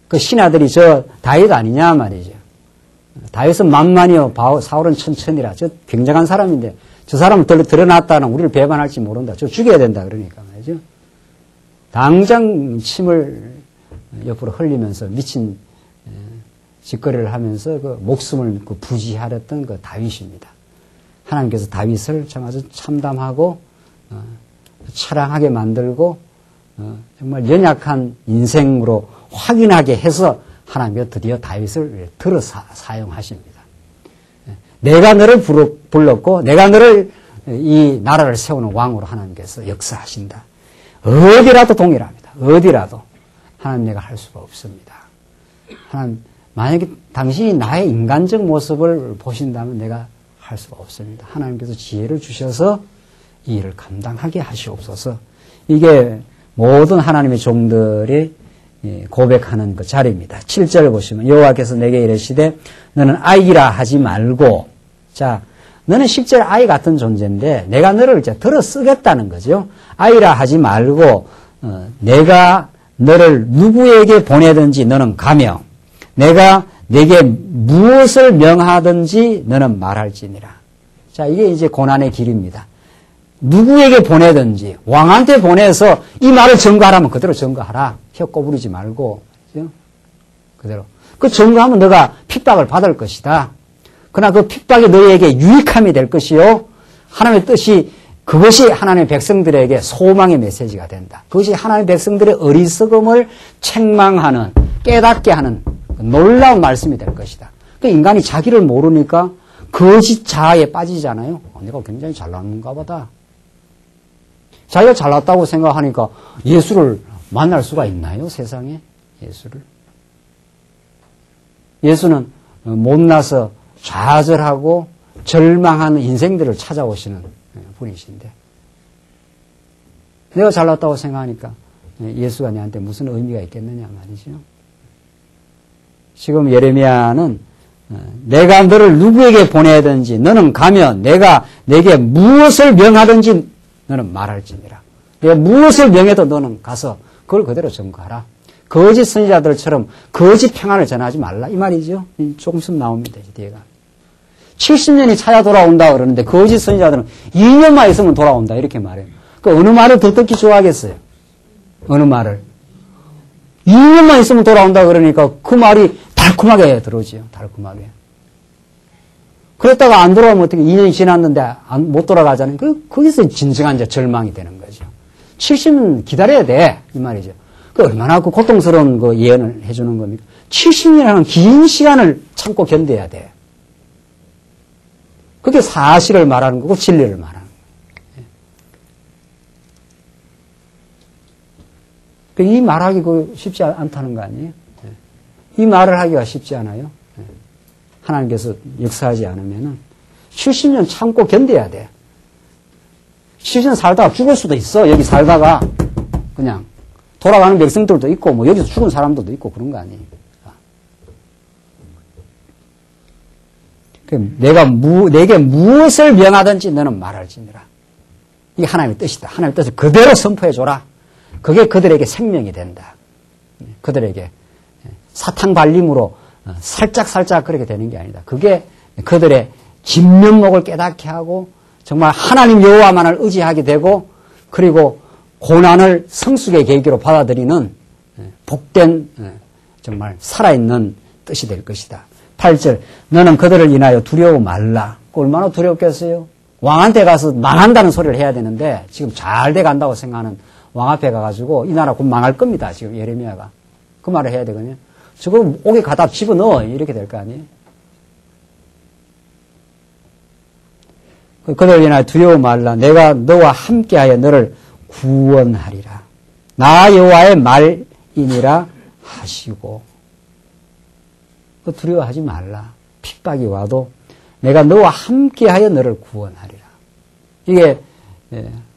그 신하들이 저 다윗 아니냐 말이죠. 다윗은 만만이요 사울은 천천이라. 저 굉장한 사람인데 저 사람을 드러났다는 우리를 배반할지 모른다. 저 죽여야 된다 그러니까 말이죠. 당장 침을 옆으로 흘리면서 미친 짓거리를 하면서 그 목숨을 부지하렸던 그 다윗입니다. 하나님께서 다윗을 참 아주 참담하고 처량하게 만들고 정말 연약한 인생으로 확인하게 해서 하나님께서 드디어 다윗을 들어 사용하십니다. 내가 너를 불렀고 내가 너를 이 나라를 세우는 왕으로 하나님께서 역사하신다. 어디라도 동일합니다. 어디라도 하나님 내가 할 수가 없습니다. 하나님 만약에 당신이 나의 인간적 모습을 보신다면 내가 할 수가 없습니다. 하나님께서 지혜를 주셔서 이 일을 감당하게 하시옵소서. 이게 모든 하나님의 종들이 고백하는 그 자리입니다. 7절 보시면 여호와께서 내게 이르시되 너는 아이라 하지 말고 자 너는 실제로 아이 같은 존재인데 내가 너를 이제 들어 쓰겠다는 거죠. 아이라 하지 말고 내가 너를 누구에게 보내든지 너는 가며 내가 내게 무엇을 명하든지 너는 말할지니라. 자, 이게 이제 고난의 길입니다. 누구에게 보내든지 왕한테 보내서 이 말을 전거하라면 그대로 전거하라. 혀 꼬부리지 말고. 그죠? 그대로. 그 전거하면 너가 핍박을 받을 것이다. 그러나 그 핍박이 너에게 유익함이 될 것이요. 하나님의 뜻이 그것이 하나님의 백성들에게 소망의 메시지가 된다. 그것이 하나님의 백성들의 어리석음을 책망하는, 깨닫게 하는 놀라운 말씀이 될 것이다. 그 인간이 자기를 모르니까 거짓 자아에 빠지잖아요. 내가 굉장히 잘났는가 보다. 자기가 잘났다고 생각하니까 예수를 만날 수가 있나요? 세상에? 예수를. 예수는 못나서 좌절하고 절망하는 인생들을 찾아오시는 분이신데 내가 잘났다고 생각하니까 예수가 내한테 무슨 의미가 있겠느냐 말이죠. 지금 예레미야는 내가 너를 누구에게 보내든지 너는 가면 내가 내게 무엇을 명하든지 너는 말할지니라. 내가 무엇을 명해도 너는 가서 그걸 그대로 전거하라. 거짓 선지자들처럼 거짓 평안을 전하지 말라 이 말이죠. 조금 있으면 나옵니다. 뒤에가 70년이 차야 돌아온다 그러는데 거짓 선지자들은 2년만 있으면 돌아온다 이렇게 말해요. 그 어느 말을 더 듣기 좋아하겠어요? 어느 말을? 2년만 있으면 돌아온다 그러니까 그 말이 달콤하게 들어오지요. 달콤하게. 그랬다가 안 돌아오면 어떻게 2년이 지났는데 못 돌아가잖아요. 거기서 진정한 이제 절망이 되는 거죠. 70년 기다려야 돼 이 말이죠. 그 얼마나 그 고통스러운 그 예언을 해주는 겁니까? 70년이라는 긴 시간을 참고 견뎌야 돼. 그게 사실을 말하는 거고 진리를 말하는 거예요. 이 말하기 쉽지 않다는 거 아니에요? 이 말을 하기가 쉽지 않아요. 하나님께서 역사하지 않으면은 70년 참고 견뎌야 돼. 70년 살다가 죽을 수도 있어. 여기 살다가 그냥 돌아가는 백성들도 있고 뭐 여기서 죽은 사람들도 있고 그런 거 아니에요. 내게 무엇을 명하든지 너는 말할지니라. 이게 하나님의 뜻이다. 하나님의 뜻을 그대로 선포해줘라. 그게 그들에게 생명이 된다. 그들에게 사탕 발림으로 살짝 그렇게 되는 게 아니다. 그게 그들의 진면목을 깨닫게 하고 정말 하나님 여호와만을 의지하게 되고 그리고 고난을 성숙의 계기로 받아들이는 복된 정말 살아있는 뜻이 될 것이다. 8절 너는 그들을 인하여 두려워 말라. 얼마나 두렵겠어요? 왕한테 가서 망한다는 소리를 해야 되는데 지금 잘 돼간다고 생각하는 왕 앞에 가가지고 이 나라 곧 망할 겁니다. 지금 예레미야가. 그 말을 해야 되거든요. 저거 옥에 가다 집어넣어 이렇게 될 거 아니에요? 그들을 인하여 두려워 말라. 내가 너와 함께하여 너를 구원하리라. 나 여호와의 말이니라 하시고 두려워하지 말라. 핍박이 와도 내가 너와 함께하여 너를 구원하리라. 이게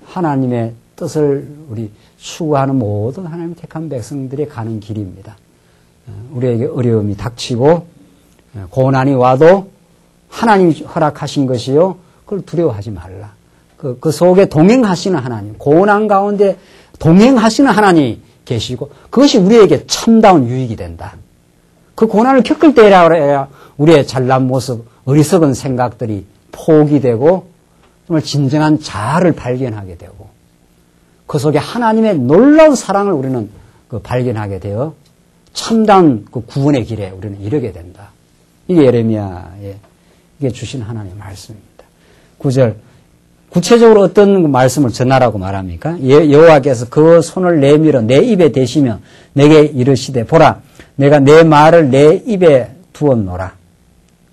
하나님의 뜻을 우리 추구하는 모든 하나님 택한 백성들이 가는 길입니다. 우리에게 어려움이 닥치고 고난이 와도 하나님이 허락하신 것이요. 그걸 두려워하지 말라. 그 속에 동행하시는 하나님, 고난 가운데 동행하시는 하나님이 계시고 그것이 우리에게 참다운 유익이 된다. 그 고난을 겪을 때라 우리의 잘난 모습, 어리석은 생각들이 포기되고 정말 진정한 자아를 발견하게 되고 그 속에 하나님의 놀라운 사랑을 우리는 발견하게 되어 참다운 그 구원의 길에 우리는 이르게 된다. 이게 예레미야에 이게 주신 하나님의 말씀입니다. 9절 구체적으로 어떤 말씀을 전하라고 말합니까? 여호와께서 그 손을 내밀어 내 입에 대시며 내게 이르시되 보라 내가 내 말을 내 입에 두었노라.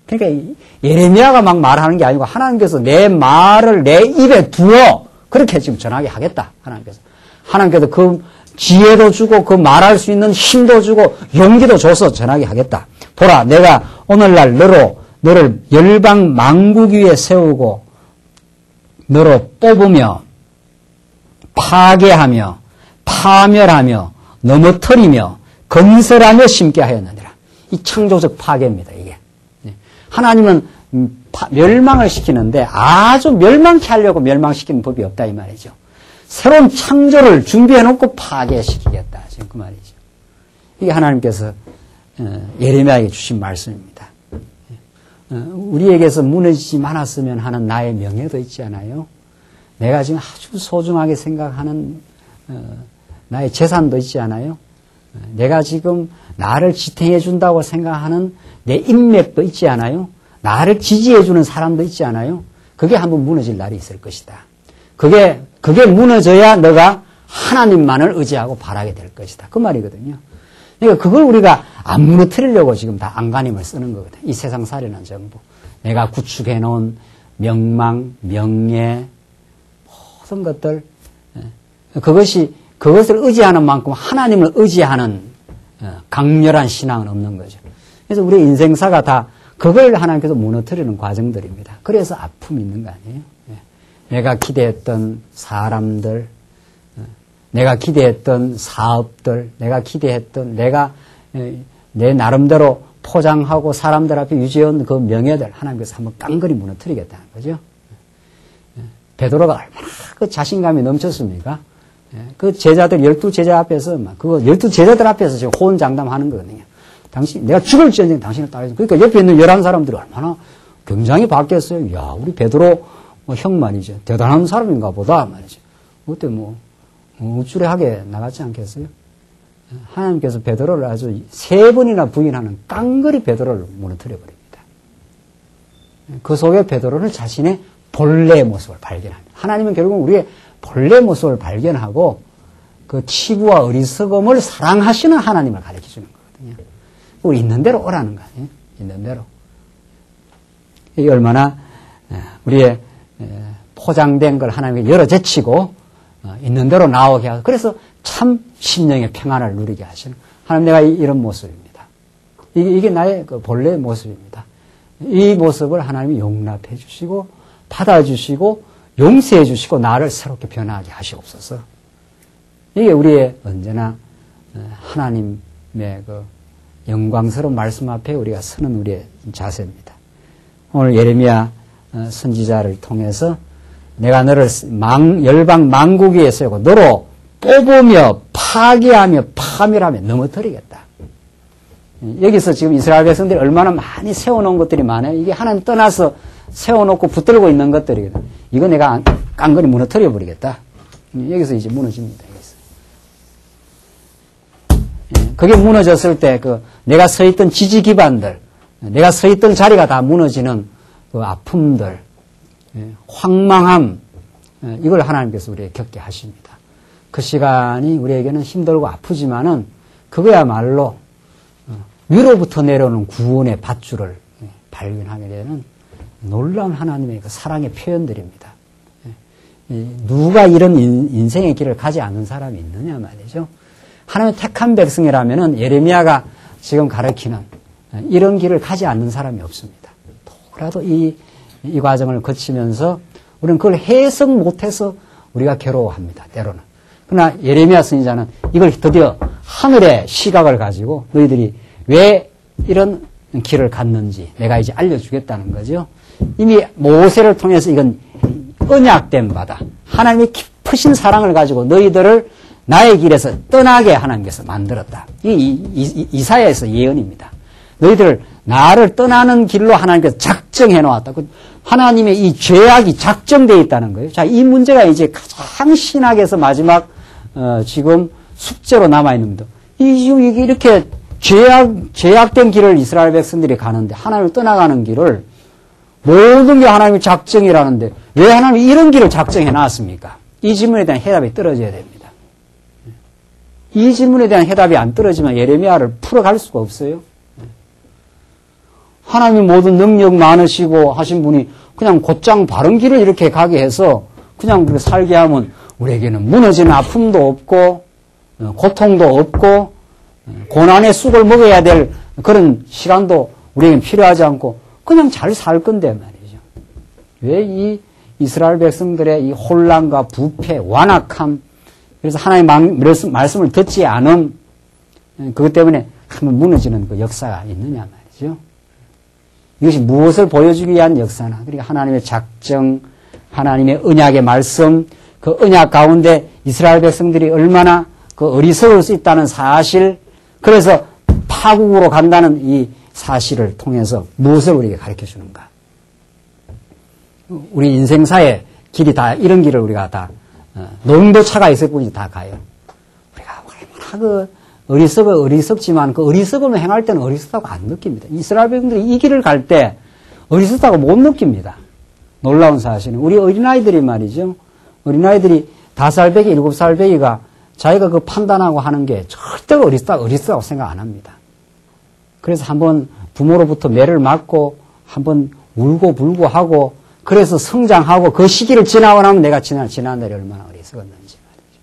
그러니까 예레미야가 막 말하는 게 아니고 하나님께서 내 말을 내 입에 두어 그렇게 지금 전하게 하겠다. 하나님께서 그 지혜도 주고 그 말할 수 있는 힘도 주고 용기도 줘서 전하게 하겠다. 보라 내가 오늘날 너를 열방 만국 위에 세우고 너로 뽑으며 파괴하며 파멸하며 넘어뜨리며 건설하며 심게 하였느니라. 이 창조적 파괴입니다. 이게 하나님은 멸망을 시키는데 아주 멸망케 하려고 멸망시키는 법이 없다 이 말이죠. 새로운 창조를 준비해놓고 파괴시키겠다. 지금 그 말이죠. 이게 하나님께서 예레미야에게 주신 말씀입니다. 우리에게서 무너지지 않았으면 하는 나의 명예도 있지 않아요? 내가 지금 아주 소중하게 생각하는 나의 재산도 있지 않아요? 내가 지금 나를 지탱해 준다고 생각하는 내 인맥도 있지 않아요? 나를 지지해 주는 사람도 있지 않아요? 그게 한번 무너질 날이 있을 것이다. 그게 무너져야 너가 하나님만을 의지하고 바라게 될 것이다. 그 말이거든요. 그러니까 그걸 우리가 안 무너뜨리려고 지금 다 안간힘을 쓰는 거거든. 이 세상 살이는 전부. 내가 구축해 놓은 명망, 명예, 모든 것들. 그것을 의지하는 만큼 하나님을 의지하는 강렬한 신앙은 없는 거죠. 그래서 우리 인생사가 다 그걸 하나님께서 무너뜨리는 과정들입니다. 그래서 아픔이 있는 거 아니에요? 내가 기대했던 사람들, 내가 기대했던 사업들, 내가 기대했던 내 나름대로 포장하고 사람들 앞에 유지해온 그 명예들 하나님께서 한번 깡그리 무너뜨리겠다는 거죠. 베드로가 얼마나 그 자신감이 넘쳤습니까? 그 제자들 12제자 앞에서 그거 12제자들 앞에서 지금 호언장담하는 거거든요. 내가 죽을지언정 당신을 따르겠다. 그러니까 옆에 있는 11사람들이 얼마나 굉장히 바뀌었어요. 야, 우리 베드로 형 말이죠. 대단한 사람인가 보다 말이죠. 그때 우쭐해하게 나갔지 않겠어요? 하나님께서 베드로를 아주 3번이나 부인하는 깡그리 베드로를 무너뜨려 버립니다. 그 속에 베드로는 자신의 본래의 모습을 발견합니다. 하나님은 결국 우리의 본래 모습을 발견하고 그 치부와 어리석음을 사랑하시는 하나님을 가르쳐 주는 거거든요. 우리 있는 대로 오라는 거 아니에요? 있는 대로. 이게 얼마나 우리의 포장된 걸 하나님께 열어제치고 있는 대로 나오게 하고 그래서 참 심령의 평안을 누리게 하시는 하나님 내가 이런 모습입니다. 이게 나의 그 본래의 모습입니다. 이 모습을 하나님이 용납해 주시고 받아주시고 용서해 주시고 나를 새롭게 변화하게 하시옵소서. 이게 우리의 언제나 하나님의 그 영광스러운 말씀 앞에 우리가 서는 우리의 자세입니다. 오늘 예레미야 선지자를 통해서 내가 너를 열방 만국 위에 세우고 너로 뽑으며 파괴하며 파멸하며 넘어뜨리겠다. 여기서 지금 이스라엘 백성들이 얼마나 많이 세워놓은 것들이 많아요. 이게 하나님 떠나서 세워놓고 붙들고 있는 것들이거든. 이거 내가 깡그리 무너뜨려 버리겠다. 여기서 이제 무너집니다. 여기서. 그게 무너졌을 때 내가 서 있던 지지 기반들, 내가 서 있던 자리가 다 무너지는 그 아픔들, 황망함, 이걸 하나님께서 우리에게 겪게 하십니다. 그 시간이 우리에게는 힘들고 아프지만은 그거야말로 위로부터 내려오는 구원의 밧줄을 발견하게 되는 놀라운 하나님의 그 사랑의 표현들입니다. 누가 이런 인생의 길을 가지 않는 사람이 있느냐 말이죠. 하나님의 택한 백성이라면은 예레미야가 지금 가르치는 이런 길을 가지 않는 사람이 없습니다. 그래도 이 과정을 거치면서 우리는 그걸 해석 못해서 우리가 괴로워합니다. 때로는. 그러나 예레미야 선지자는 이걸 드디어 하늘의 시각을 가지고 너희들이 왜 이런 길을 갔는지 내가 이제 알려주겠다는 거죠. 이미 모세를 통해서 이건 언약된 바다. 하나님의 깊으신 사랑을 가지고 너희들을 나의 길에서 떠나게 하나님께서 만들었다. 이사야에서 예언입니다. 너희들 나를 떠나는 길로 하나님께서 작정해 놓았다. 하나님의 이 죄악이 작정되어 있다는 거예요. 자, 이 문제가 이제 가장 신학에서 마지막 지금 숙제로 남아 있는 겁니다. 이게 이렇게 죄악된 길을 이스라엘 백성들이 가는데 하나님을 떠나가는 길을 모든 게 하나님의 작정이라는데 왜 하나님이 이런 길을 작정해 놨습니까? 이 질문에 대한 해답이 떨어져야 됩니다. 이 질문에 대한 해답이 안 떨어지면 예레미야를 풀어갈 수가 없어요. 하나님이 모든 능력 많으시고 하신 분이 그냥 곧장 바른 길을 이렇게 가게 해서 그냥 그렇게 살게 하면 우리에게는 무너지는 아픔도 없고 고통도 없고 고난의 쑥을 먹어야 될 그런 시간도 우리에겐 필요하지 않고 그냥 잘 살 건데 말이죠. 왜 이 이스라엘 백성들의 이 혼란과 부패, 완악함, 그래서 하나님의 말씀을 듣지 않음, 그것 때문에 한번 무너지는 그 역사가 있느냐 말이죠. 이것이 무엇을 보여주기 위한 역사나, 그러니까 하나님의 작정, 하나님의 언약의 말씀, 그 언약 가운데 이스라엘 백성들이 얼마나 그 어리석을 수 있다는 사실, 그래서 파국으로 간다는 이 사실을 통해서 무엇을 우리에게 가르쳐 주는가? 우리 인생사의 길이 다 이런 길을 우리가 다 농도차가 있을 뿐이지 다 가요. 우리가 얼마나 어리석지만 그 어리석음을 행할 때는 어리석다고 안 느낍니다. 이스라엘 백성들이 이 길을 갈 때 어리석다고 못 느낍니다. 놀라운 사실은 우리 어린아이들이 말이죠. 어린아이들이 5살배기, 7살배기가 자기가 그 판단하고 하는 게 절대로 어리석다고 생각 안 합니다. 그래서 한번 부모로부터 매를 맞고 한번 울고 불고 하고 그래서 성장하고 그 시기를 지나고 나면 내가 지난 날이 얼마나 어리석었는지 말이죠.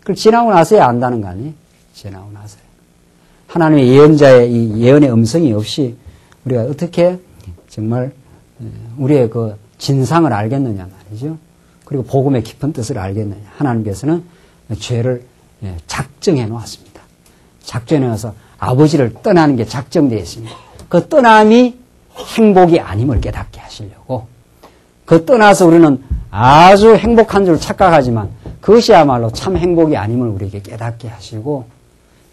그걸 지나고 나서야 안다는 거 아니에요? 지나고 나서야. 하나님의 예언자의 이 예언의 음성이 없이 우리가 어떻게 정말 우리의 그 진상을 알겠느냐 말이죠. 그리고 복음의 깊은 뜻을 알겠느냐. 하나님께서는 죄를 작정해 놓았습니다. 작정해 놓아서 아버지를 떠나는 게 작정되어 있습니다. 그 떠남이 행복이 아님을 깨닫게 하시려고. 그 떠나서 우리는 아주 행복한 줄 착각하지만 그것이야말로 참 행복이 아님을 우리에게 깨닫게 하시고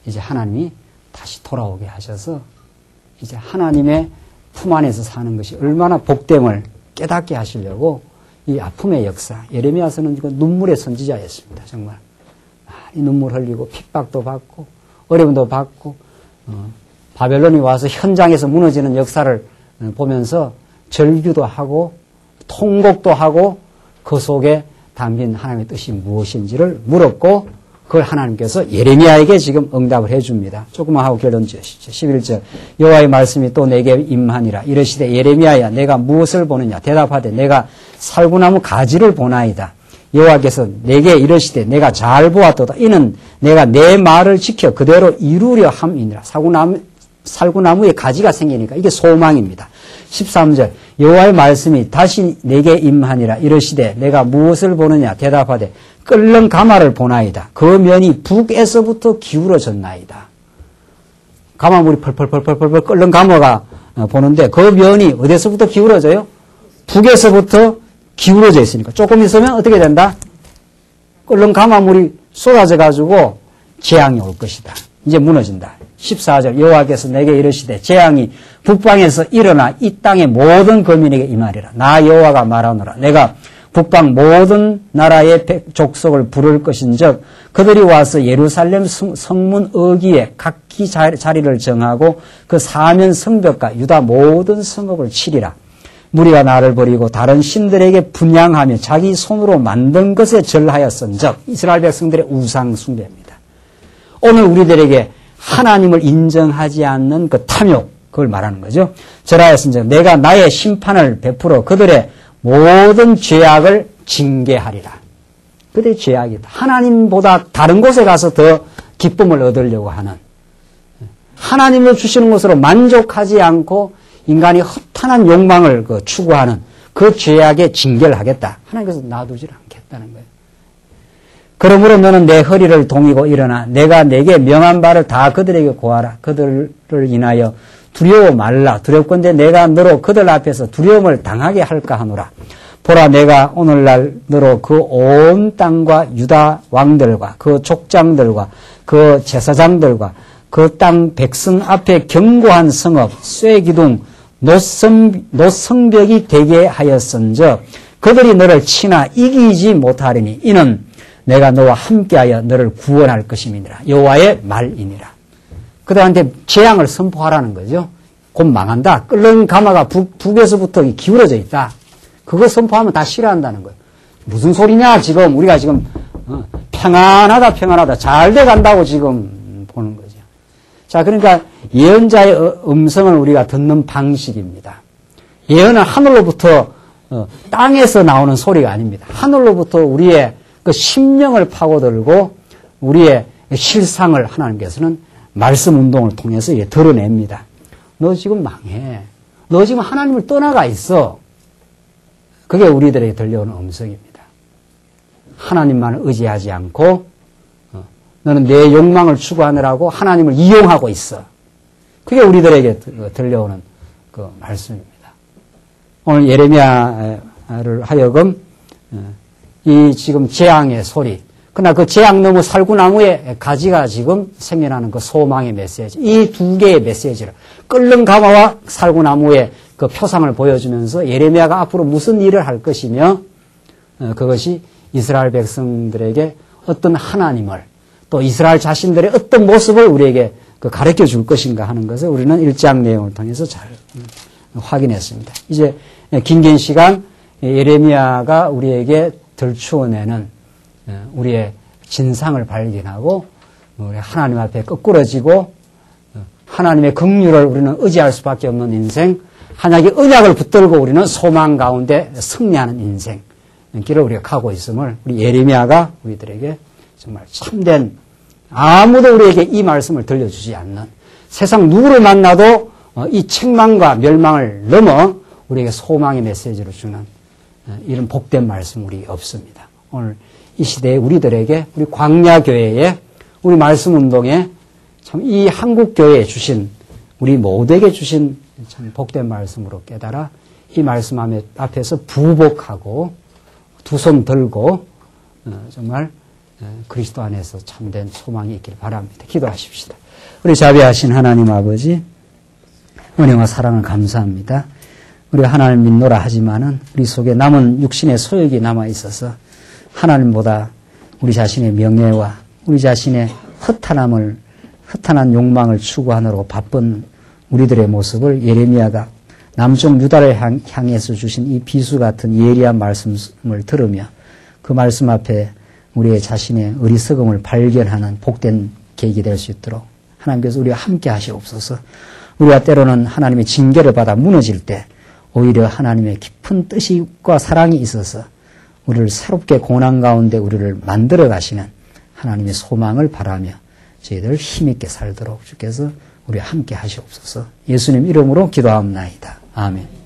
이제 하나님이 다시 돌아오게 하셔서 이제 하나님의 품 안에서 사는 것이 얼마나 복됨을 깨닫게 하시려고 이 아픔의 역사, 예레미야서는 눈물의 선지자였습니다. 정말 많이 눈물 흘리고 핍박도 받고 어려움도 받고 바벨론이 와서 현장에서 무너지는 역사를 보면서 절규도 하고 통곡도 하고 그 속에 담긴 하나님의 뜻이 무엇인지를 물었고 그걸 하나님께서 예레미야에게 지금 응답을 해줍니다. 조금만 하고 결론 지으시죠. 11절 여호와의 말씀이 또 내게 임하니라. 이르시되 예레미야야 내가 무엇을 보느냐. 대답하되 내가 살구나무 가지를 보나이다. 여호와께서 내게 이르시되 내가 잘 보았도다. 이는 내가 내 말을 지켜 그대로 이루려 함이니라. 살구나무에 가지가 생기니까 이게 소망입니다. 13절 여호와의 말씀이 다시 내게 임하니라. 이르시되 내가 무엇을 보느냐. 대답하되 끓는 가마를 보나이다. 그 면이 북에서부터 기울어졌나이다. 가마물이 펄펄펄펄펄 끓는 가마가 보는데 그 면이 어디서부터 기울어져요? 북에서부터 기울어져 있으니까 조금 있으면 어떻게 된다? 끓는 가마물이 쏟아져 가지고 재앙이 올 것이다. 이제 무너진다. 14절 여호와께서 내게 이르시되 재앙이 북방에서 일어나 이 땅의 모든 거민에게 임하리라. 나 여호와가 말하노라. 내가 북방 모든 나라의 족속을 부를 것인즉 그들이 와서 예루살렘 성문 어귀에 각기 자리를 정하고 그 사면 성벽과 유다 모든 성읍을 치리라. 무리가 나를 버리고 다른 신들에게 분향하며 자기 손으로 만든 것에 절하였은즉 이스라엘 백성들의 우상 숭배입니다. 오늘 우리들에게 하나님을 인정하지 않는 그 탐욕, 그걸 말하는 거죠. 절하였은즉 내가 나의 심판을 베풀어 그들의 모든 죄악을 징계하리라. 그들의 죄악이다. 하나님보다 다른 곳에 가서 더 기쁨을 얻으려고 하는, 하나님을 주시는 것으로 만족하지 않고 인간이 허탄한 욕망을 추구하는 그 죄악에 징계를 하겠다. 하나님께서 놔두질 않겠다는 거예요. 그러므로 너는 내 허리를 동이고 일어나 내가 내게 명한 바를 다 그들에게 고하라. 그들을 인하여 두려워 말라. 두렵건대 내가 너로 그들 앞에서 두려움을 당하게 할까 하노라. 보라 내가 오늘날 너로 그 온 땅과 유다 왕들과 그 족장들과 그 제사장들과 그 땅 백성 앞에 견고한 성읍 쇠기둥 노성벽이 되게 하였은즉 그들이 너를 치나 이기지 못하리니 이는 내가 너와 함께하여 너를 구원할 것임이니라. 여호와의 말이니라. 그들한테 재앙을 선포하라는 거죠. 곧 망한다. 끓는 가마가 북에서부터 기울어져 있다. 그거 선포하면 다 싫어한다는 거예요. 무슨 소리냐 지금 우리가 지금 평안하다 잘 돼간다고 지금 보는 거죠. 자, 그러니까 예언자의 음성을 우리가 듣는 방식입니다. 예언은 하늘로부터 땅에서 나오는 소리가 아닙니다. 하늘로부터 우리의 그 심령을 파고들고 우리의 실상을 하나님께서는 말씀 운동을 통해서 드러냅니다. 너 지금 망해. 너 지금 하나님을 떠나가 있어. 그게 우리들에게 들려오는 음성입니다. 하나님만을 의지하지 않고 너는 내 욕망을 추구하느라고 하나님을 이용하고 있어. 그게 우리들에게 들려오는 그 그 말씀입니다. 오늘 예레미야를 하여금 이 지금 재앙의 소리, 그러나 그 재앙 너머 살구나무의 가지가 지금 생겨나는 그 소망의 메시지, 이 두 개의 메시지를 끓는 가마와 살구나무의 그 표상을 보여주면서 예레미야가 앞으로 무슨 일을 할 것이며 그것이 이스라엘 백성들에게 어떤 하나님을 또 이스라엘 자신들의 어떤 모습을 우리에게 가르쳐 줄 것인가 하는 것을 우리는 1장 내용을 통해서 잘 확인했습니다. 이제 긴 시간 예레미야가 우리에게 들추어내는 우리의 진상을 발견하고 우리 하나님 앞에 거꾸러지고 하나님의 긍휼을 우리는 의지할 수밖에 없는 인생, 하나님의 언약을 붙들고 우리는 소망 가운데 승리하는 인생 길을 우리가 가고 있음을 우리 예레미야가 우리들에게 정말 참된, 아무도 우리에게 이 말씀을 들려주지 않는, 세상 누구를 만나도 이 책망과 멸망을 넘어 우리에게 소망의 메시지를 주는 이런 복된 말씀 우리 없습니다. 오늘 이 시대에 우리들에게, 우리 광야교회에, 우리 말씀운동에 참 이 한국교회에 주신, 우리 모두에게 주신 참 복된 말씀으로 깨달아 이 말씀 앞에서 부복하고 두 손 들고 정말 그리스도 안에서 참된 소망이 있길 바랍니다. 기도하십시다. 우리 자비하신 하나님 아버지, 은혜와 사랑을 감사합니다. 우리가 하나님 믿노라 하지만은 우리 속에 남은 육신의 소욕이 남아 있어서 하나님보다 우리 자신의 명예와 우리 자신의 허탄한 욕망을 추구하느라고 바쁜 우리들의 모습을 예레미야가 남쪽 유다를 향해서 주신 이 비수 같은 예리한 말씀을 들으며 그 말씀 앞에 우리의 자신의 어리석음을 발견하는 복된 계기가 될 수 있도록 하나님께서 우리와 함께 하시옵소서. 우리가 때로는 하나님의 징계를 받아 무너질 때 오히려 하나님의 깊은 뜻과 사랑이 있어서 우리를 새롭게 고난 가운데 우리를 만들어 가시는 하나님의 소망을 바라며 저희들 힘있게 살도록 주께서 우리와 함께 하시옵소서. 예수님 이름으로 기도하옵나이다. 아멘.